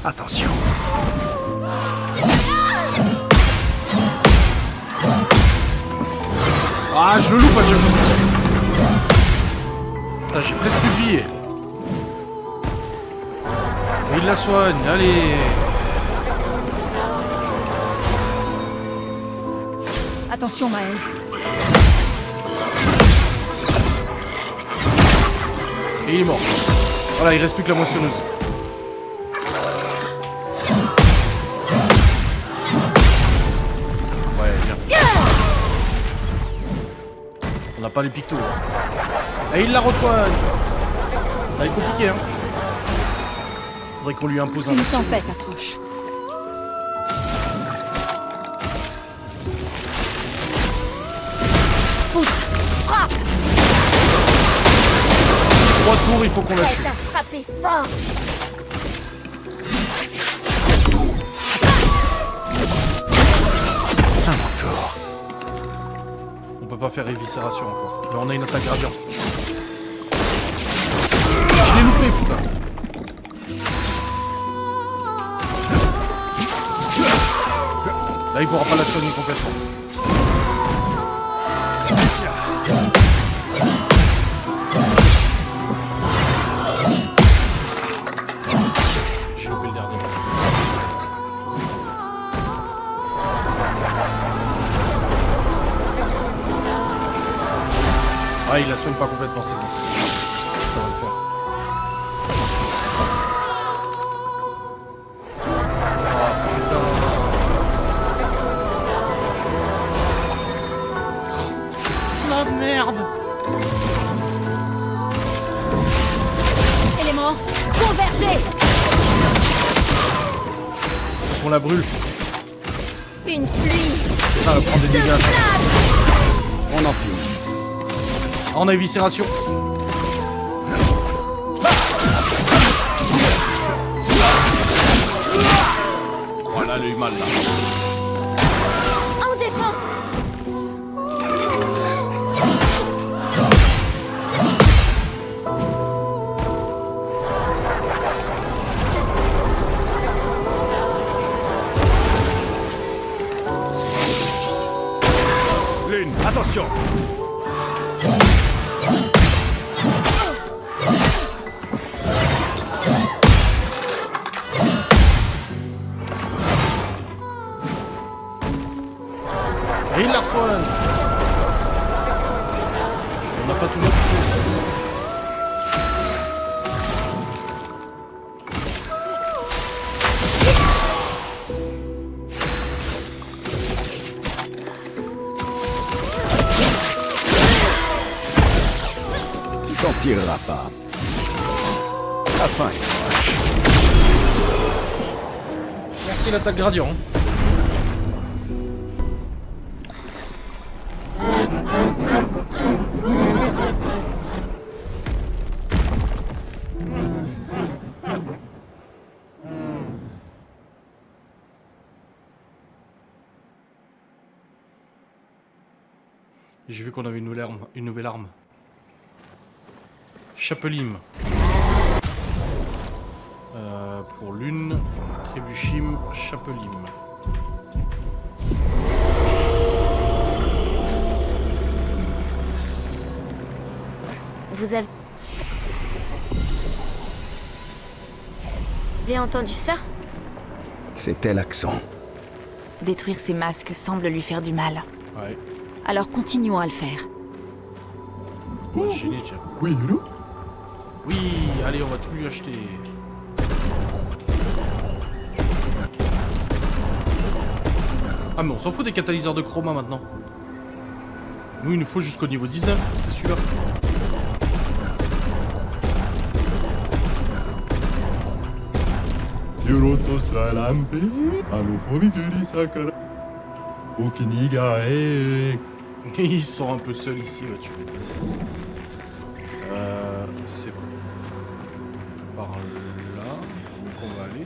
B: Attention.
A: Ah, je le loupe à chaque fois. Putain, j'ai presque plus de vie. Il la soigne, allez.
F: Attention, Maël.
A: Et il est mort. Voilà, il reste plus que la moissonneuse. Ouais, bien. On n'a pas les pictos. Et il la reçoit. Ça va être compliqué, hein. Faudrait qu'on lui impose un
F: Une
A: accès.
F: tempête approche.
D: Frappe!
A: 3 tours, il faut qu'on la tue.
D: Elle t'a frappé fort!
A: On peut pas faire éviscération encore. Mais on a une attaque gradiente. Je l'ai loupé, putain. Là, il pourra pas la soigner complètement. J'ai loupé le dernier. Ah, il la soigne pas complètement, c'est bon. Ça va le faire. Oh putain. La merde.
D: Élément, convergez!
A: On la brûle.
D: Une pluie
A: Ça va prendre des
D: de
A: dégâts.
D: flammes!
B: On en finit.
A: Ah, on a éviscération. Voilà, elle a eu mal là.
D: En défense!
B: Lune, attention.
A: Et il la reçoit. On n'a pas tout le
B: Tu t'en tireras pas. La fin est proche.
A: Merci l'attaque gradient. J'ai vu qu'on avait une nouvelle arme. Chapelim. Pour l'une, Trébuchim, Chapelim.
D: Vous avez entendu ça?
B: C'était l'accent.
E: Détruire ces masques semble lui faire du mal.
A: Ouais.
F: Alors continuons à le faire.
A: On va se gêner, tiens.
G: Oui, hello?
A: Oui, allez, on va tout lui acheter. Ah, mais on s'en fout des catalyseurs de chroma maintenant. Nous, il nous faut jusqu'au niveau 19, c'est celui-là. Ils sont un peu seuls ici, ouais, tu m'étonnes. C'est bon. Par là, où on va aller.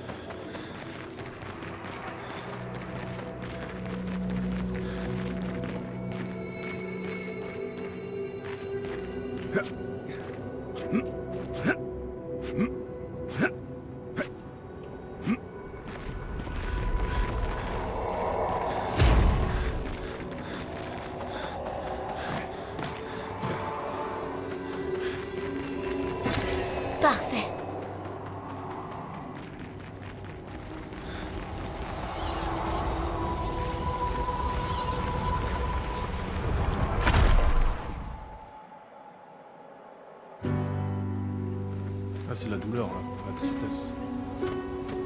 D: Parfait.
A: c'est la douleur, là, la tristesse.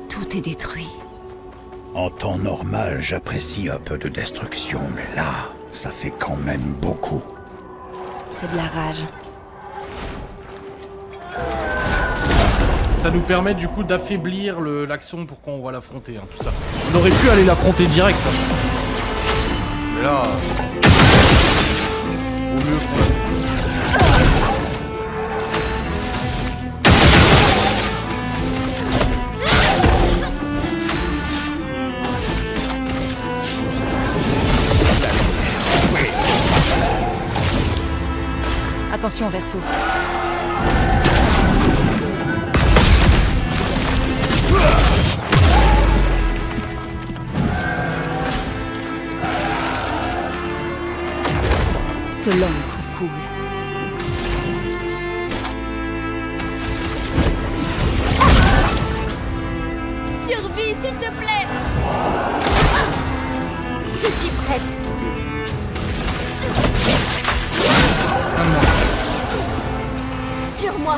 F: Tout est détruit.
C: En temps normal, j'apprécie un peu de destruction, mais là, ça fait quand même beaucoup.
E: C'est de la rage.
A: Ça nous permet du coup d'affaiblir l'action pour quand on va l'affronter, hein, tout ça. On aurait pu aller l'affronter direct. Hein. Mais là... Au mieux qu'on l'affaiblisse.
E: Attention, Verseau.
F: Que l'encre coule.
D: Survie, s'il te plaît. Je suis prête. Sur moi.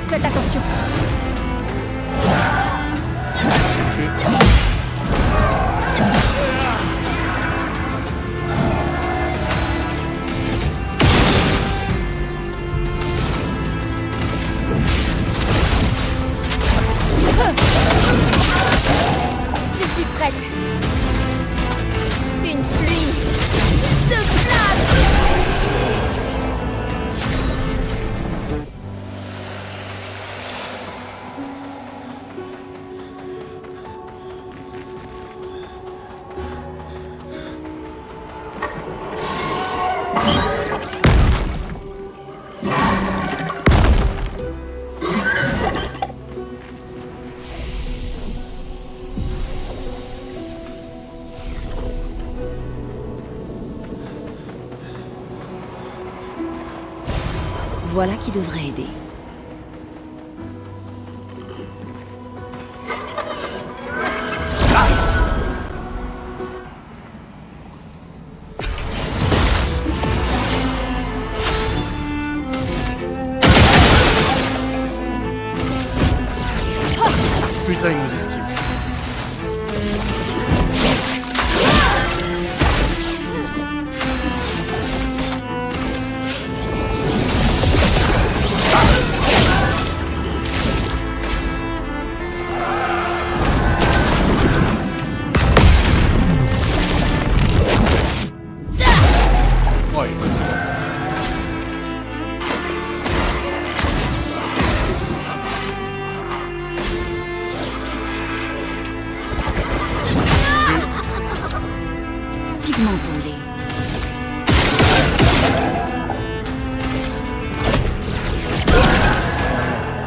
D: Faites attention. Je suis prête. Une pluie de flammes.
F: Voilà qui devrait aider.
A: Putain, il nous esquive. Ouais, il est presque là.
F: Pigmentons-les.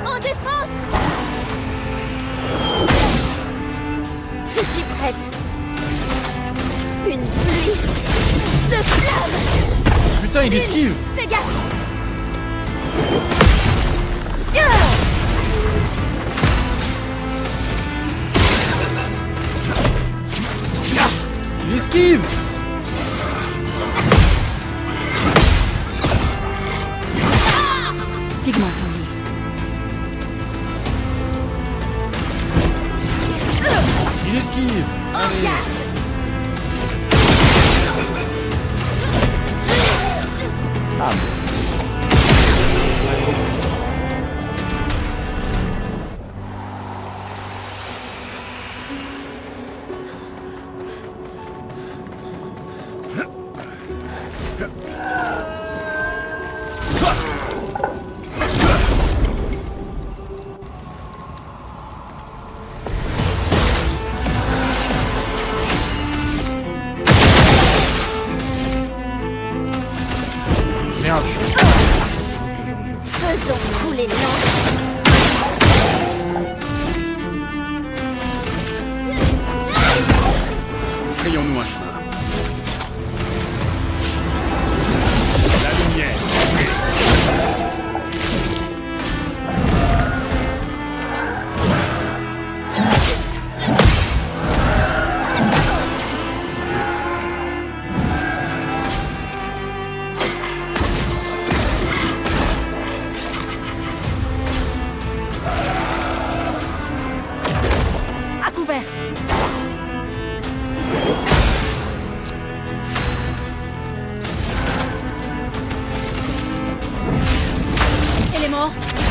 D: En défense. Je suis prête. Une pluie de flammes.
A: Putain, il esquive.
D: Fais gaffe.
A: Il esquive.
F: Pigmentons-les.
A: Il esquive. Allez. Merde, je suis...
D: Faisons couler l'encre.
B: Frayons-nous un chemin. La lumière.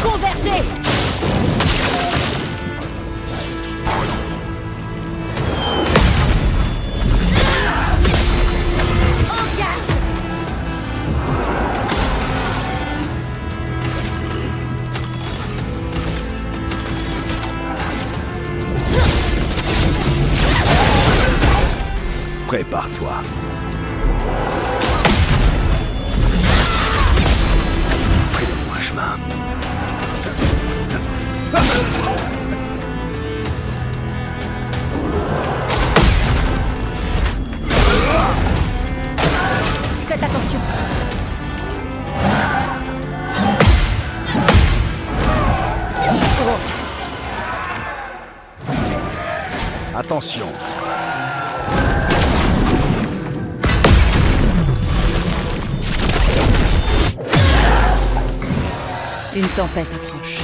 D: Convergez! En garde!
B: Prépare-toi. Frayons un chemin.
D: Faites attention!
B: Attention.
F: Une tempête approche.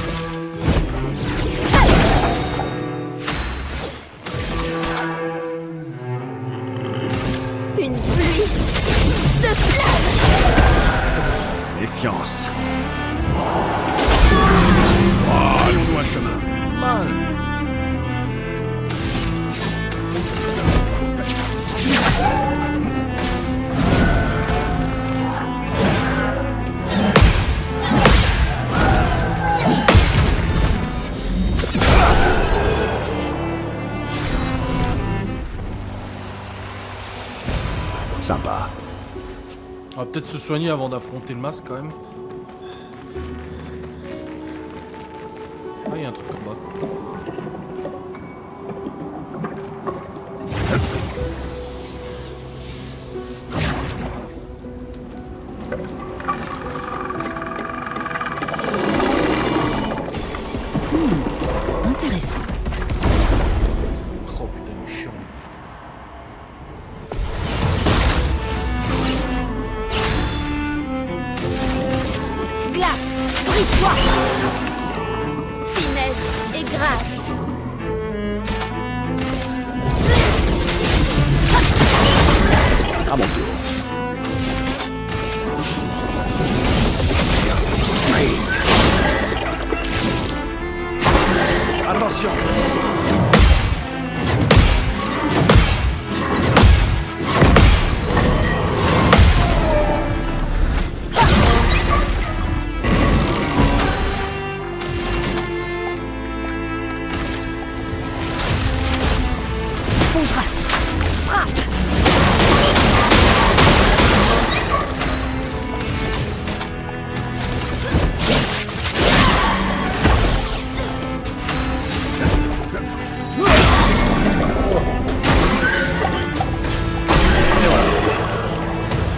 D: Une pluie de flammes!
B: Méfiance. Allons-nous un chemin.
A: Mal.
B: Sympa.
A: On va peut-être se soigner avant d'affronter le masque quand même. Ah, il y a un truc en bas.
F: Intéressant.
A: Oh putain, il est chiant.
D: Glace! Brise-toi! Finesse et grâce!
B: À mon tour. Attention.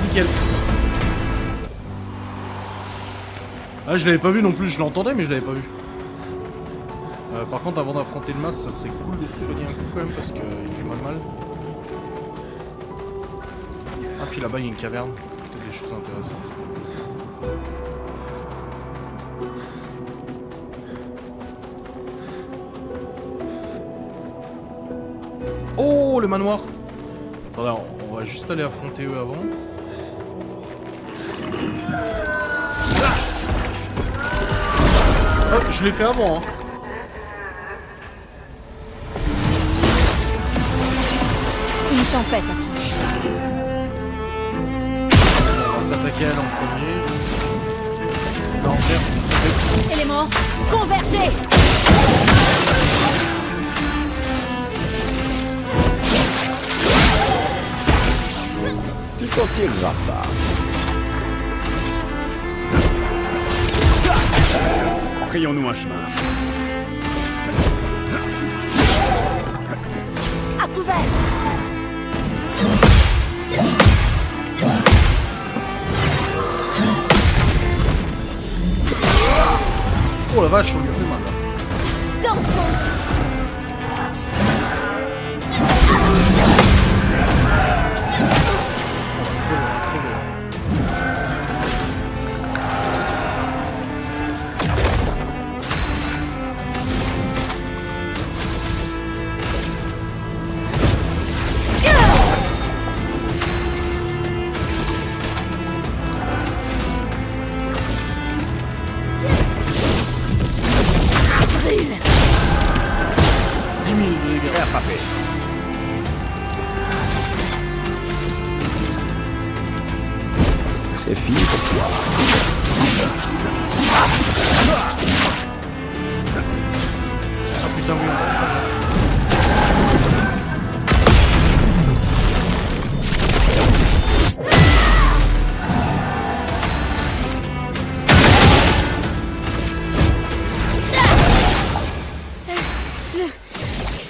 A: Nickel. Ah, je l'avais pas vu non plus, je l'entendais mais je l'avais pas vu. Par contre, avant d'affronter le masque, ça serait cool de se soigner un coup quand même parce qu'il fait mal. Ah, puis là-bas il y a une caverne, peut-être des choses intéressantes. Oh, le manoir! Attendez, on va juste aller affronter eux avant. Oh, je l'ai fait avant, hein.
F: Une tempête approche.
A: On va s'attaquer à elle en premier. Là, en vert,
D: Éléments, convergez!
B: Tu t'en tireras pas. Frayons-nous un chemin.
D: À couvert!
A: oh la vache, on lui a fait mal là.
D: Dansons!
B: C'est fini pour toi.
A: Ah putain, oui.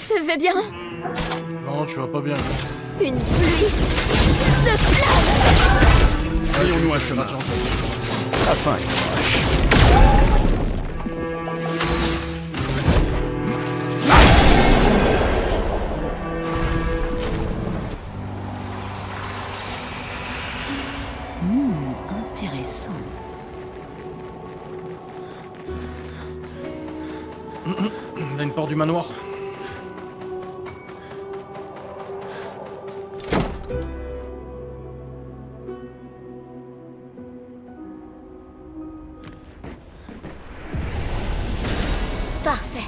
D: Je vais bien.
A: Non, tu vas pas bien.
D: Une pluie de flammes.
B: Voyons-nous un chemin. La fin est proche.
F: Intéressant.
A: On a une porte du manoir.
D: Parfait.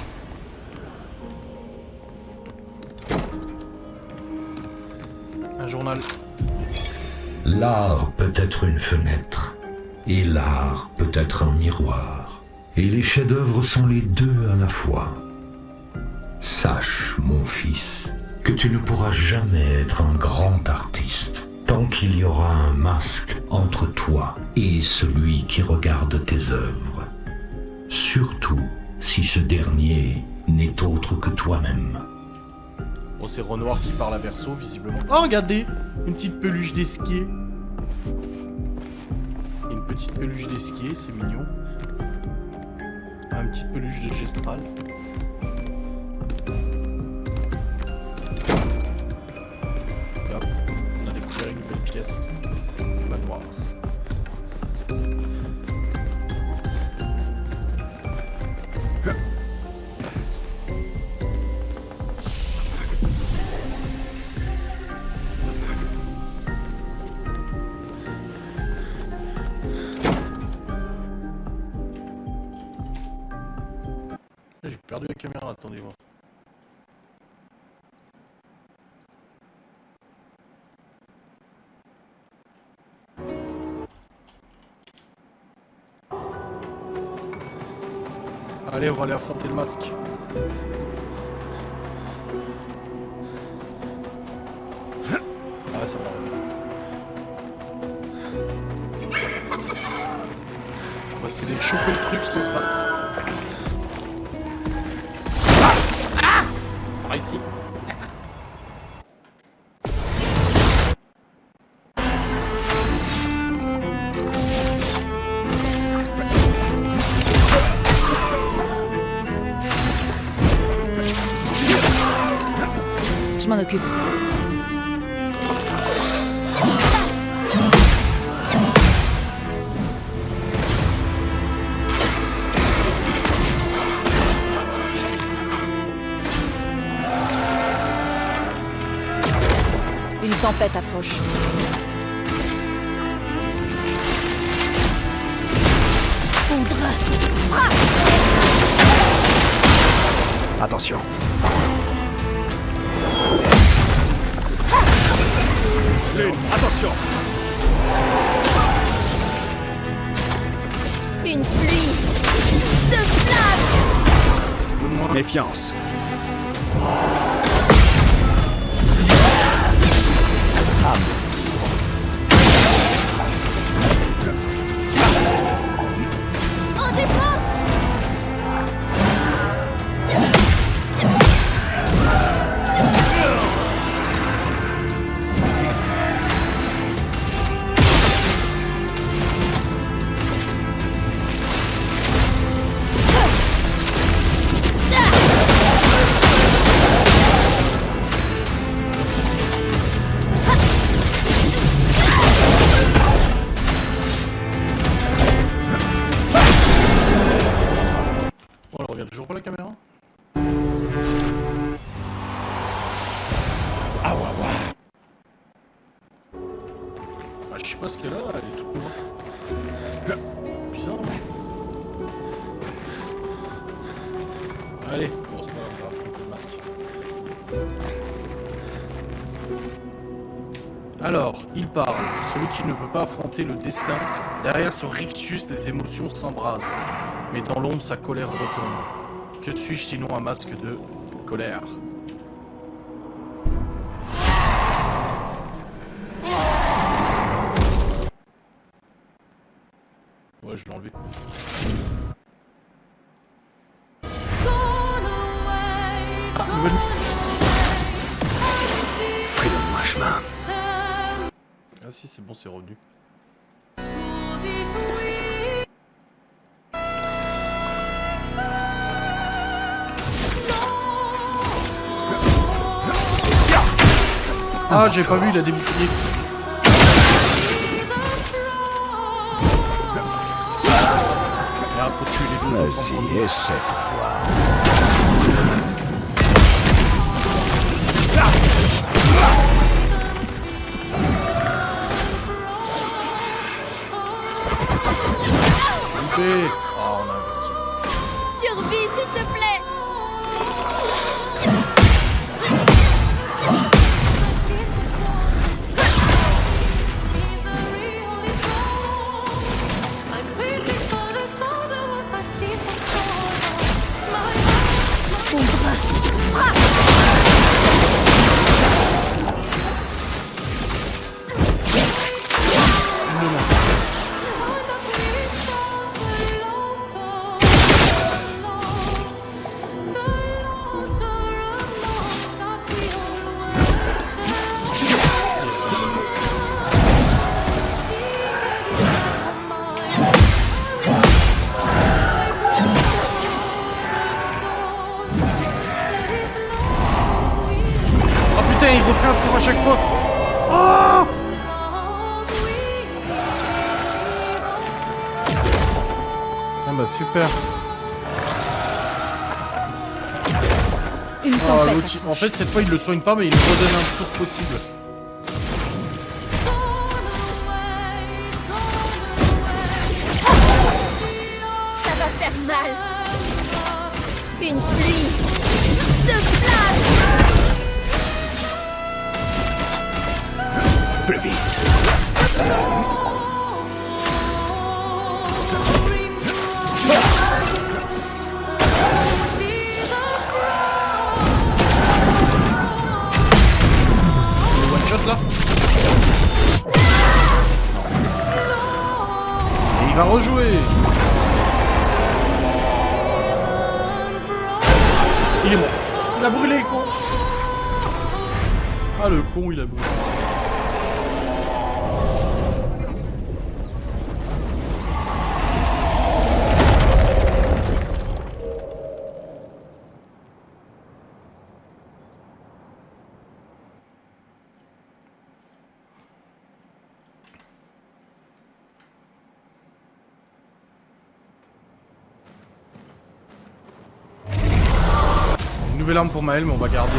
A: Un journal.
I: L'art peut être une fenêtre, et l'art peut être un miroir, et les chefs-d'œuvre sont les deux à la fois. Sache, mon fils, que tu ne pourras jamais être un grand artiste tant qu'il y aura un masque entre toi et celui qui regarde tes œuvres. Surtout si ce dernier n'est autre que toi-même.
A: Bon, c'est Renoir qui parle à Verso, visiblement. Oh, regardez! Une petite peluche d'esquier. Une petite peluche d'esquier, c'est mignon. Ah, une petite peluche de Gestral. Et hop, on a découvert une nouvelle pièce du manoir. J'ai perdu la caméra, attendez voir. Allez, on va aller affronter le masque. Ah, ça va. On va essayer de choper le truc sans se battre. Par ici.
F: Je m'en occupe. Une tempête approche.
B: Attention. Attention.
D: Une pluie de flammes.
B: Méfiance.
D: En défense.
A: On le regarde toujours pas la caméra.
C: Ah ouais, ouais.
A: Ah, je sais pas ce qu'elle a, elle est toute noire. Bizarre, non? Allez, bon, c'est pas grave, on va affronter le masque. Alors, il parle. Celui qui ne peut pas affronter le destin, derrière ce rictus des émotions s'embrase. Mais dans l'ombre, sa colère retombe. Que suis-je sinon un masque de colère? Ouais, je l'ai enlevé. Ah, nouvelle...
B: Fais-le-moi chemin.
A: Ah si, c'est bon, c'est revenu. Ah, j'ai pas vu, il a débouclé. Là, faut tuer les deux autres en premier.
B: Vas-y, essaie pour voir.
A: Loupé. Ah, on a inversé.
D: Survie, s'il te plaît.
A: Il refait un tour à chaque fois. Oh ah bah super. Oh, en fait cette fois il le soigne pas mais il lui redonne un tour possible.
D: Ça va faire mal. Une pluie de flammes.
B: Plus vite.
A: Le one shot là. Et il va rejouer. Il est mort. Il a brûlé le con. Ah le con il a brûlé. Nouvelle arme pour Maël, mais on va garder...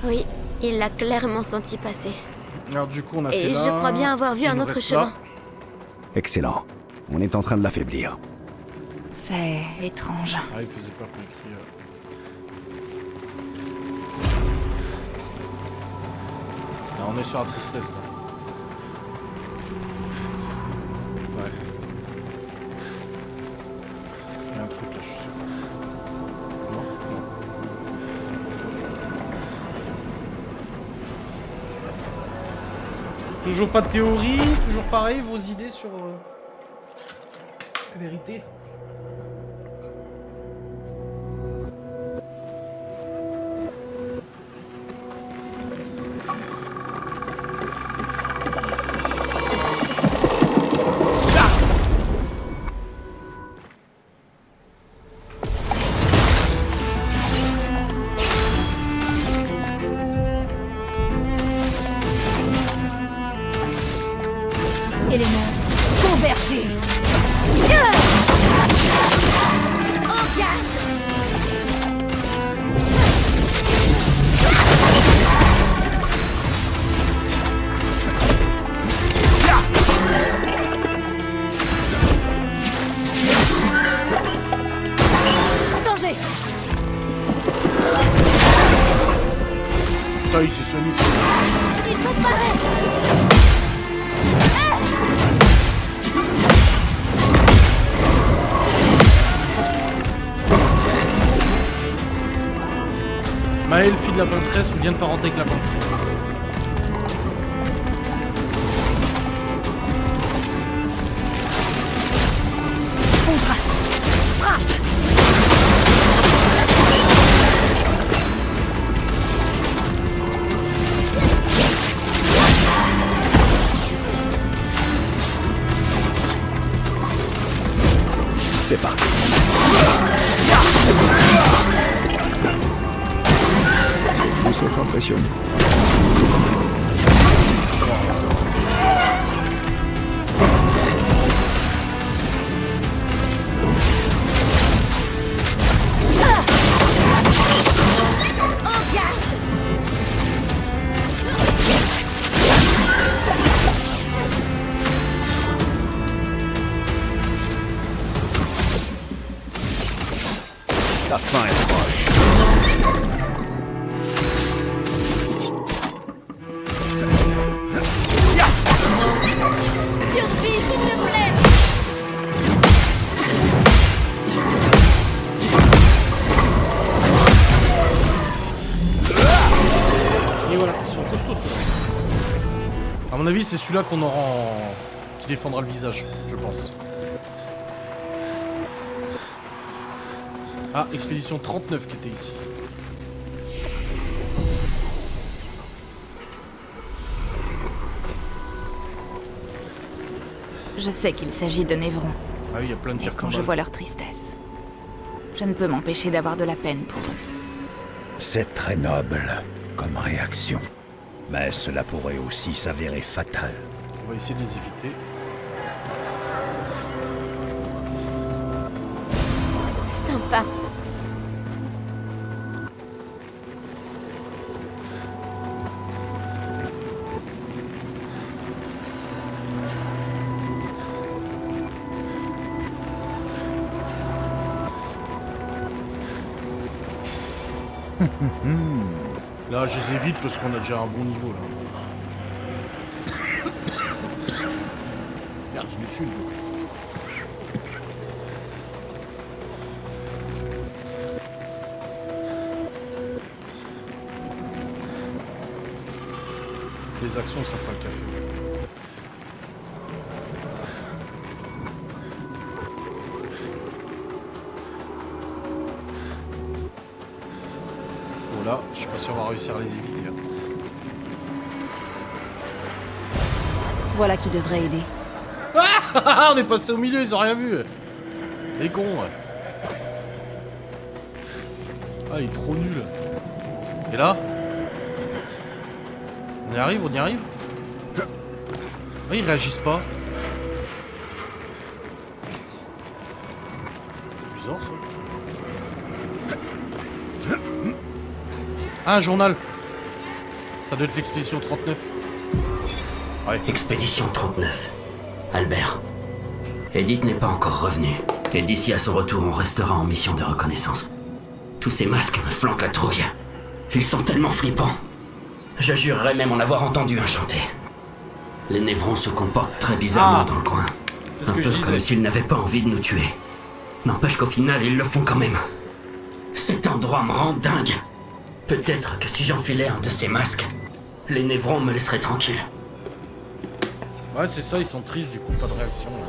D: Oui, il l'a clairement senti passer.
A: Alors du coup on a fait
D: Et
A: là...
D: je crois bien avoir vu
A: il
D: un
A: nous
D: autre
A: reste
D: chemin.
A: là.
B: Excellent. On est en train de l'affaiblir.
E: C'est étrange.
A: Ah il faisait peur qu'on écrit... Là, on est sur la tristesse là. Ouais. Il y a un truc là, je suis sûr. Non, non. Toujours pas de théorie, toujours pareil, vos idées sur la vérité.
F: Éléments convergés.
D: En garde.
A: Putain, il s'est soigné.
D: Il faut parer.
A: Maël, fille de la peintresse ou lien de parenté avec la peintresse?
B: C'est parti. Sauf impressionnant. La fin est proche.
D: Survie, s'il te plaît.
A: Et voilà, ils sont costauds ceux-là. À mon avis, c'est celui-là qu'on aura qui défendra le visage, je pense. Ah, expédition 39 qui était ici.
E: Je sais qu'il s'agit de Névrons.
A: Ah oui, il y a plein de
E: Et
A: pierres
E: quand je
A: tombales.
E: vois leur tristesse, je ne peux m'empêcher d'avoir de la peine pour eux.
C: C'est très noble comme réaction. Mais cela pourrait aussi s'avérer fatal.
A: On va essayer de les éviter.
D: Sympa.
A: Là, je les évite parce qu'on a déjà un bon niveau là. Merde, je me suis le dos. Les actions, ça fera le café. Oh là, je suis pas sûr on va réussir à les éviter. Hein.
F: Voilà qui devrait aider.
A: Ah, on est passé au milieu, ils ont rien vu. Les cons, ouais. Ah, il est trop nul. Et là? On y arrive, on y arrive? Ah, ils réagissent pas. C'est bizarre, ça. Ah, un journal. Ça doit être l'expédition 39. Ouais.
J: Expédition 39. Albert. Edith n'est pas encore revenue. Et d'ici à son retour, on restera en mission de reconnaissance. Tous ces masques me flanquent la trouille. Ils sont tellement flippants. Je jurerais même en avoir entendu un chanter. Les Névrons se comportent très bizarrement dans le coin.
A: C'est ce
J: Un
A: que
J: peu
A: je disais.
J: comme s'ils n'avaient pas envie de nous tuer. N'empêche qu'au final, ils le font quand même. Cet endroit me rend dingue. Peut-être que si j'enfilais un de ces masques, les Névrons me laisseraient tranquille.
A: Ouais, c'est ça, ils sont tristes, du coup, pas de réaction. Là.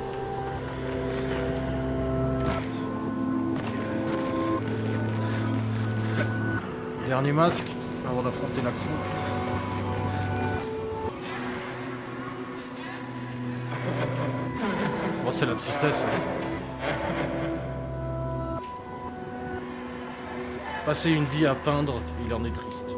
A: Dernier masque, avant d'affronter l'action. Bon, c'est la tristesse. Passer une vie à peindre, il en est triste.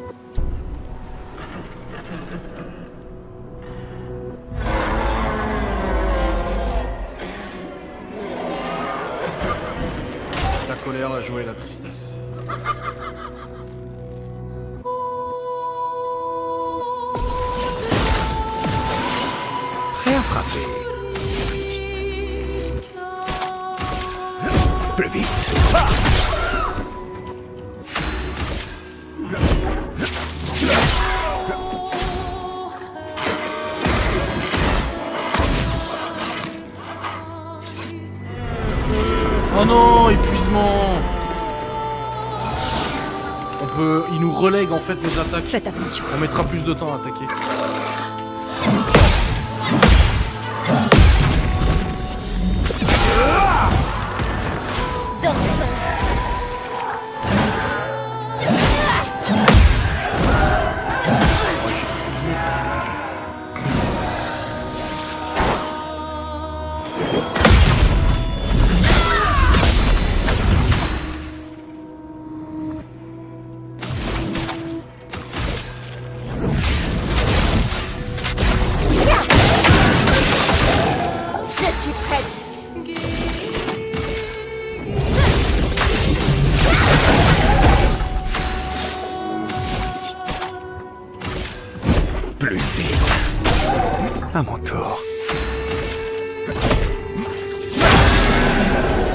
A: La colère, la joie et la tristesse.
B: Prêt à frapper. Plus vite. Ah
A: doucement. Il nous relègue en fait nos attaques.
F: Faites attention.
A: On mettra plus de temps à attaquer.
B: À mon tour.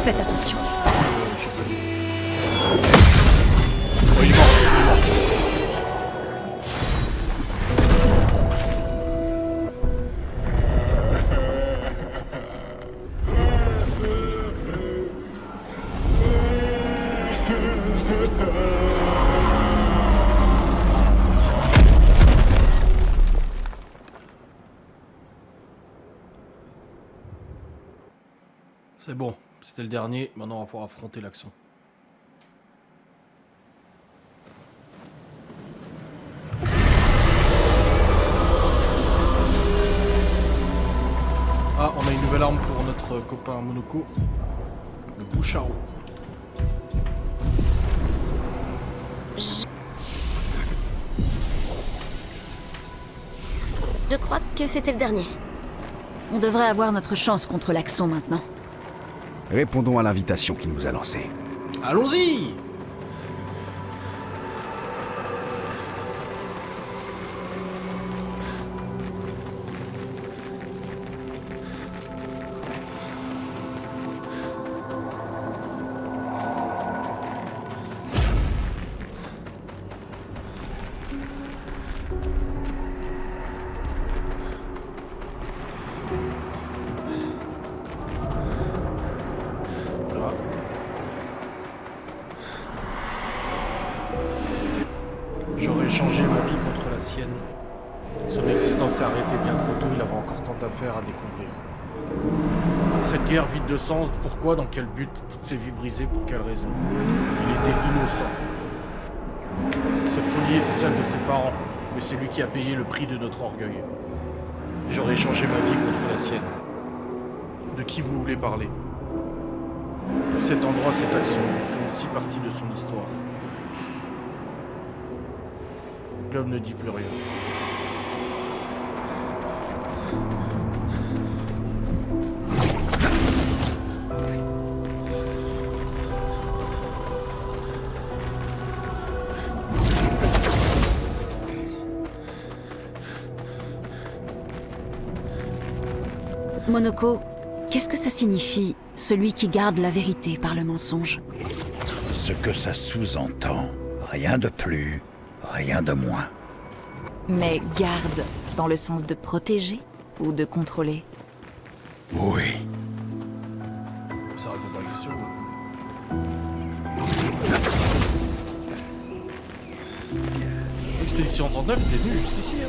F: Faites attention.
A: C'est bon, c'était le dernier, maintenant on va pouvoir affronter l'accent. Ah, on a une nouvelle arme pour notre copain Monoko, le Boucharo.
D: Je crois que c'était le dernier.
F: On devrait avoir notre chance contre l'Axon maintenant.
B: Répondons à l'invitation qu'il nous a lancée.
A: Allons-y! J'aurais échangé ma vie contre la sienne. Son existence s'est arrêtée bien trop tôt, il avait encore tant à faire à découvrir. Cette guerre vide de sens, pourquoi, dans quel but, toutes ces vies brisées, pour quelle raison? Il était innocent. Cette folie était celle de ses parents, mais c'est lui qui a payé le prix de notre orgueil. J'aurais échangé ma vie contre la sienne. De qui vous voulez parler? Cet endroit, cette action, font aussi partie de son histoire. L'homme ne dit plus rien.
F: Monoko, qu'est-ce que ça signifie, celui qui garde la vérité par le mensonge?
C: Ce que ça sous-entend, rien de plus, rien de moins.
E: Mais garde, dans le sens de protéger ou de contrôler?
C: Oui.
A: Ça répond pas à la question. Expédition 39 était venue jusqu'ici. Hein.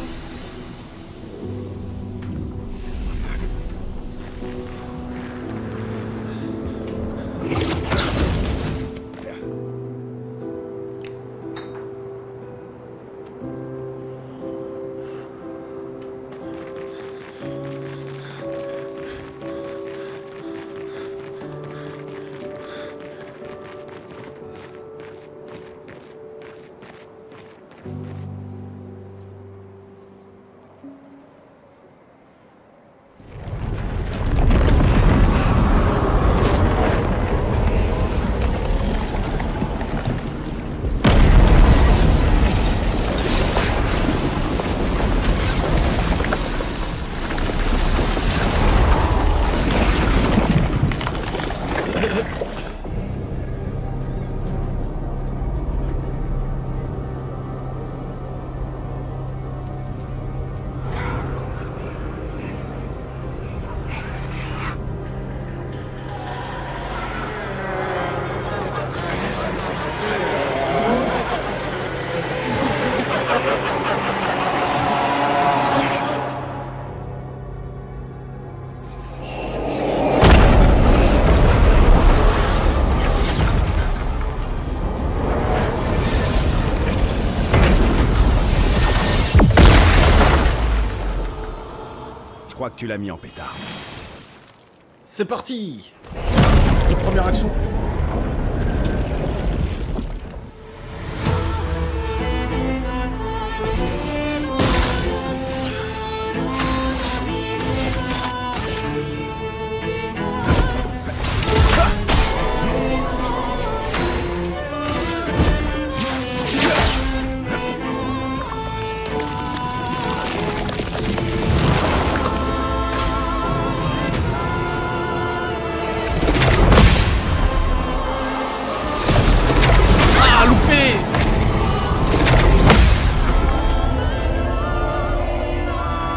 B: crois que tu l'as mis en pétard.
A: C'est parti. Les premières actions.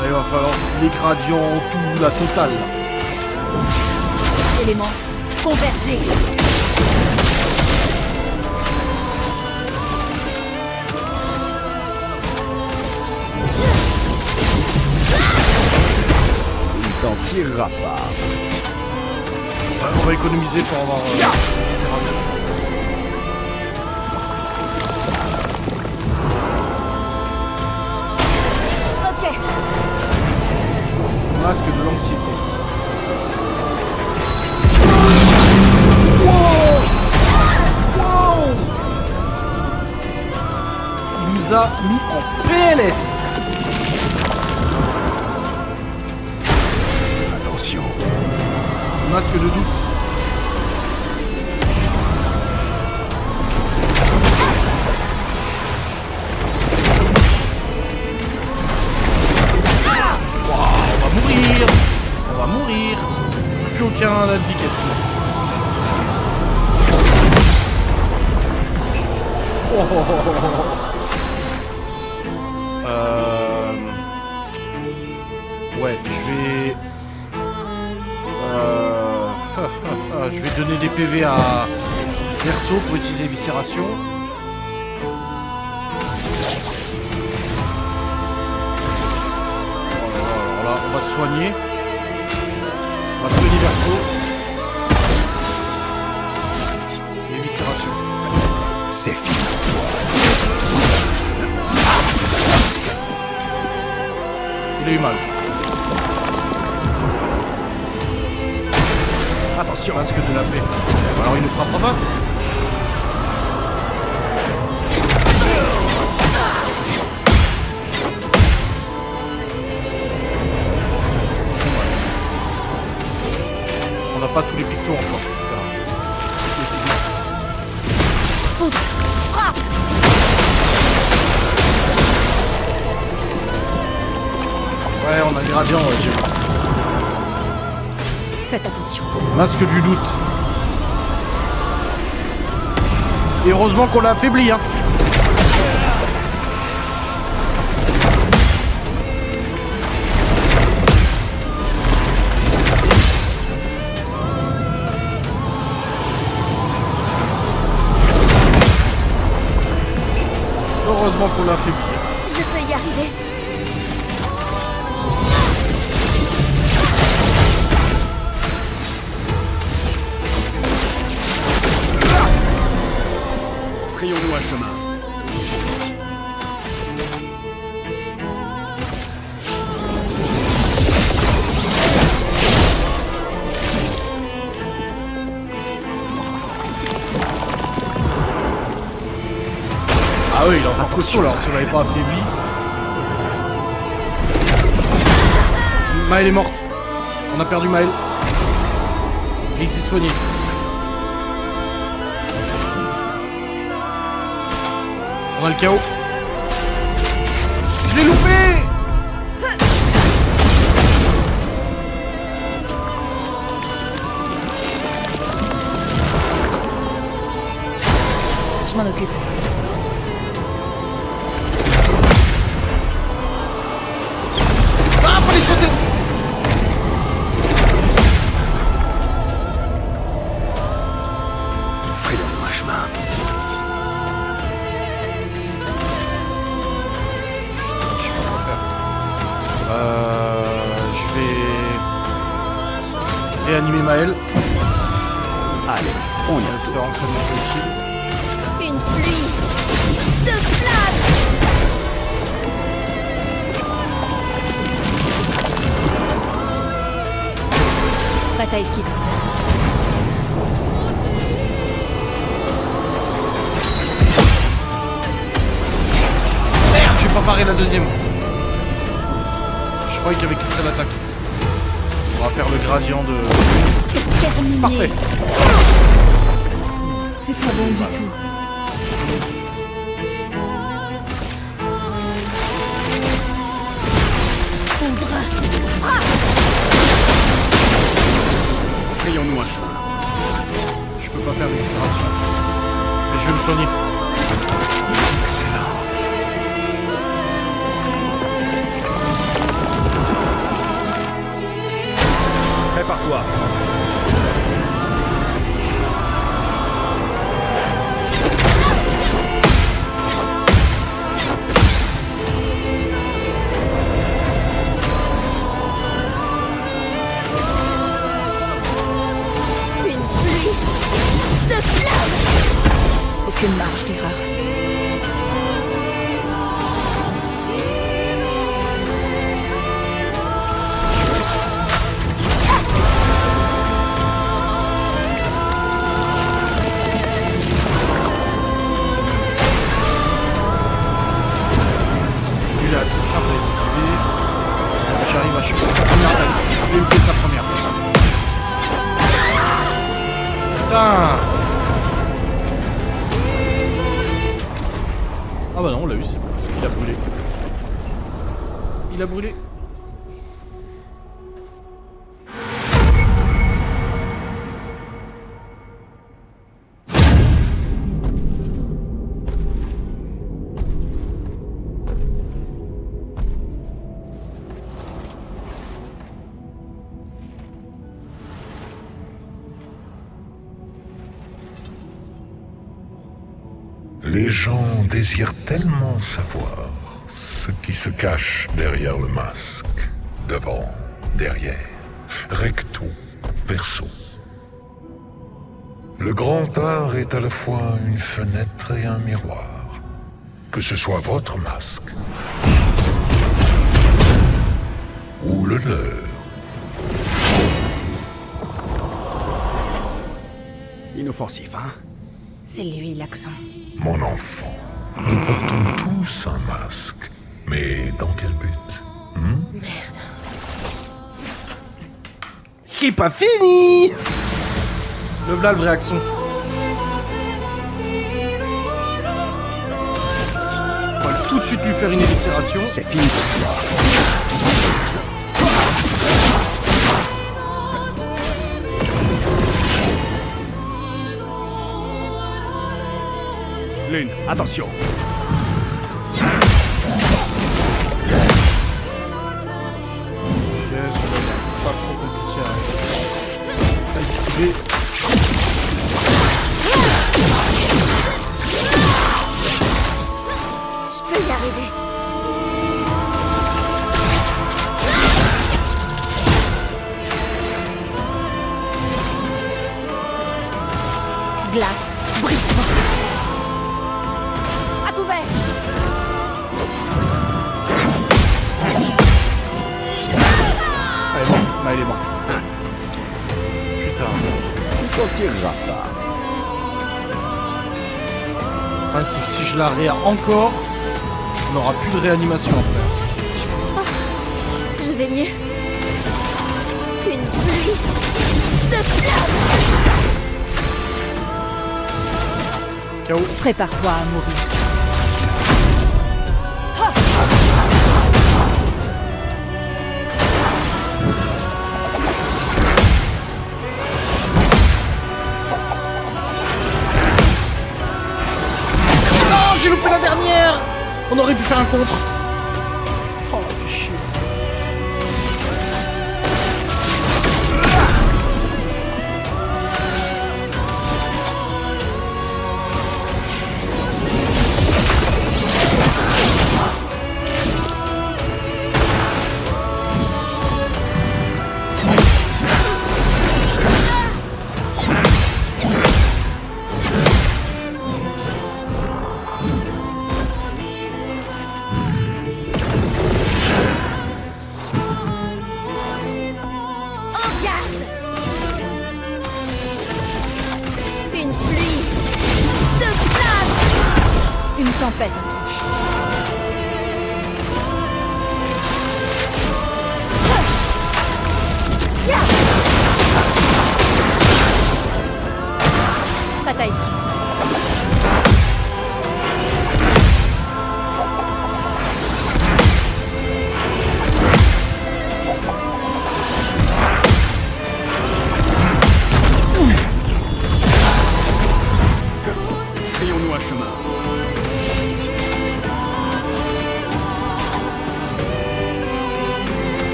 A: Il va falloir les gradients, tout, la totale.
F: Éléments convergés.
B: Il t'en tirera pas.
A: On va économiser pour avoir l'éviscération.
F: Ok.
A: Masque de l'anxiété. Wow! Il nous a mis en PLS.
B: Attention.
A: Masque de doute. On va mourir. Plus aucun d'efficacité. Ouais, je vais donner des PV à Verso pour utiliser l'éviscération. Alors là, on va se soigner. On va soigner Verso. L'éviscération.
B: C'est fini.
A: Il a eu mal.
B: Attention.
A: Masque de la paix. Alors il ne frappera pas. On n'a pas tous les pictos encore. Putain. Ouais, on a des radiants, ouais, j'ai vu.
F: Faites attention.
A: Masque du doute. Et heureusement qu'on l'a affaibli, hein. Heureusement qu'on l'a affaibli.
D: Je peux y arriver.
B: Frayons-nous un chemin.
A: Ah oui, il est encore costaud là, si on l'avait pas affaibli. Maël est morte. On a perdu Maël. Et il s'est soigné. On a le chaos. Je l'ai loupé!
F: Je m'en occupe.
A: Ah, fallait sauter!
B: Frayons-nous un chemin.
A: Je sais pas quoi faire. Je vais réanimer Maël.
B: Allez, on y
A: En
B: va.
A: espérant que ça nous soit utile.
D: Une pluie de flammes.
F: Ça esquive.
A: Merde, j'ai pas paré la deuxième. Je croyais qu'il y avait qu'une seule attaque. On va faire le gradient de...
F: C'est terminé.
A: Parfait.
F: C'est pas bon du tout.
B: Frayons-nous un chemin.
A: Je peux pas faire d'excération. Mais je vais me soigner.
B: Excellent. Prépare-toi.
D: Une pluie de flammes.
F: Aucune marge d'erreur.
A: Lui là, c'est simple à esquiver. Si j'arrive à choper sa première attaque, je vais me sa première. Putain! Ah bah non, on l'a eu, c'est bon. Il a brûlé. Il a brûlé.
G: Les gens désirent tellement savoir ce qui se cache derrière le masque. Devant, derrière, recto, verso. Le grand art est à la fois une fenêtre et un miroir. Que ce soit votre masque ou le leur.
B: Inoffensif, hein?
E: C'est lui, l'accent.
G: Mon enfant, nous portons tous un masque. Mais dans quel but?
D: Merde.
A: C'est pas fini! Le v'là le vrai accent. On va tout de suite lui faire une éviscération.
B: C'est fini pour toi. Lune, attention.
A: Ok, celui-là, pas trop compliqué à esquiver.
D: Je peux y arriver.
F: Glace, brise-toi. À couvert.
A: Elle est morte. Ah, elle est morte. Putain.
B: Tu t'en tireras pas.
A: Le problème, c'est que si je la réa encore, on n'aura plus de réanimation après.
D: Je vais mieux. Une pluie de flammes.
A: KO.
F: Prépare-toi à mourir.
A: Non, j'ai loupé la dernière. On aurait pu faire un contre. Oh, fait chier.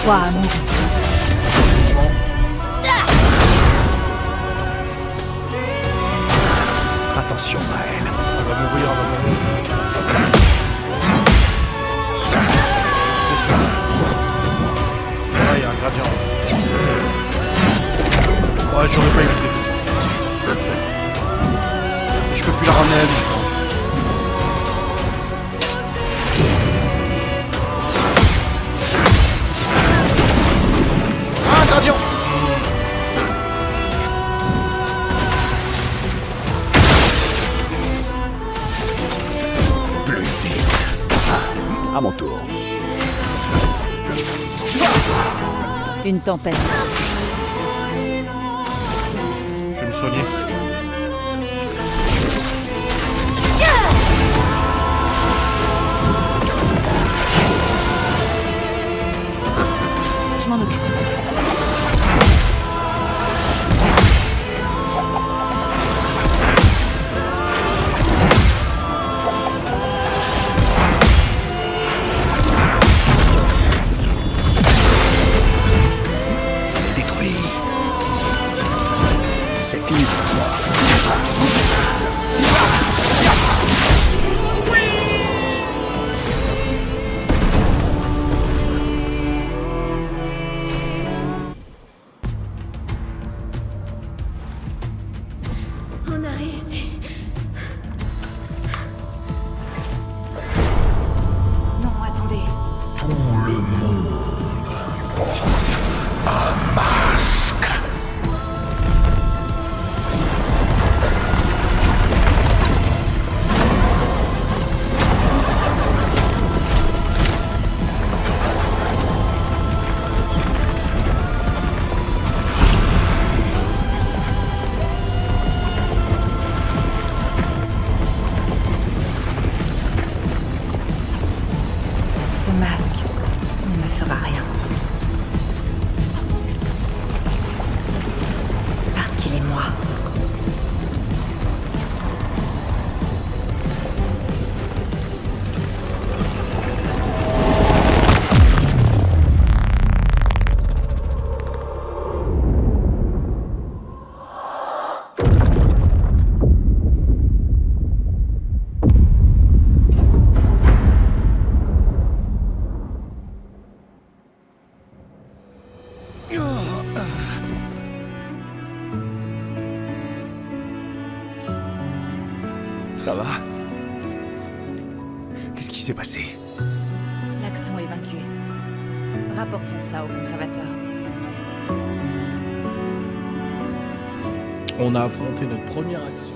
E: Prépare-toi à mourir.
B: Attention, Maël.
A: On va mourir, on va mourir. C'est sûr. Ah, il y a un gradient. Ouais, j'aurais pas évité tout ça. Je peux plus la ramener à la vie, je crois. Ah, un gradient.
B: Plus vite. À mon tour.
F: Une tempête.
A: Je vais me soigner.
F: Je m'en occupe.
B: Détruit. C'est fini pour moi.
D: On a réussi.
E: Non, attendez.
G: Tout le monde porte un masque.
E: Ce masque ne me fera rien. Parce qu'il est moi.
B: Ça va? Qu'est-ce qui s'est passé?
E: L'accent est vaincu. Rapportons ça au conservateur.
A: On a affronté notre première action.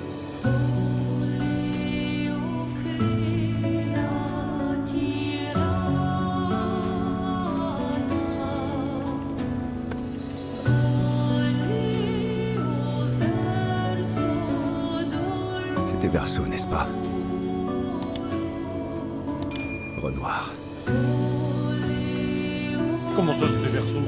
B: C'était Verso, n'est-ce pas? Renoir.
A: Comment ça, c'était Verso?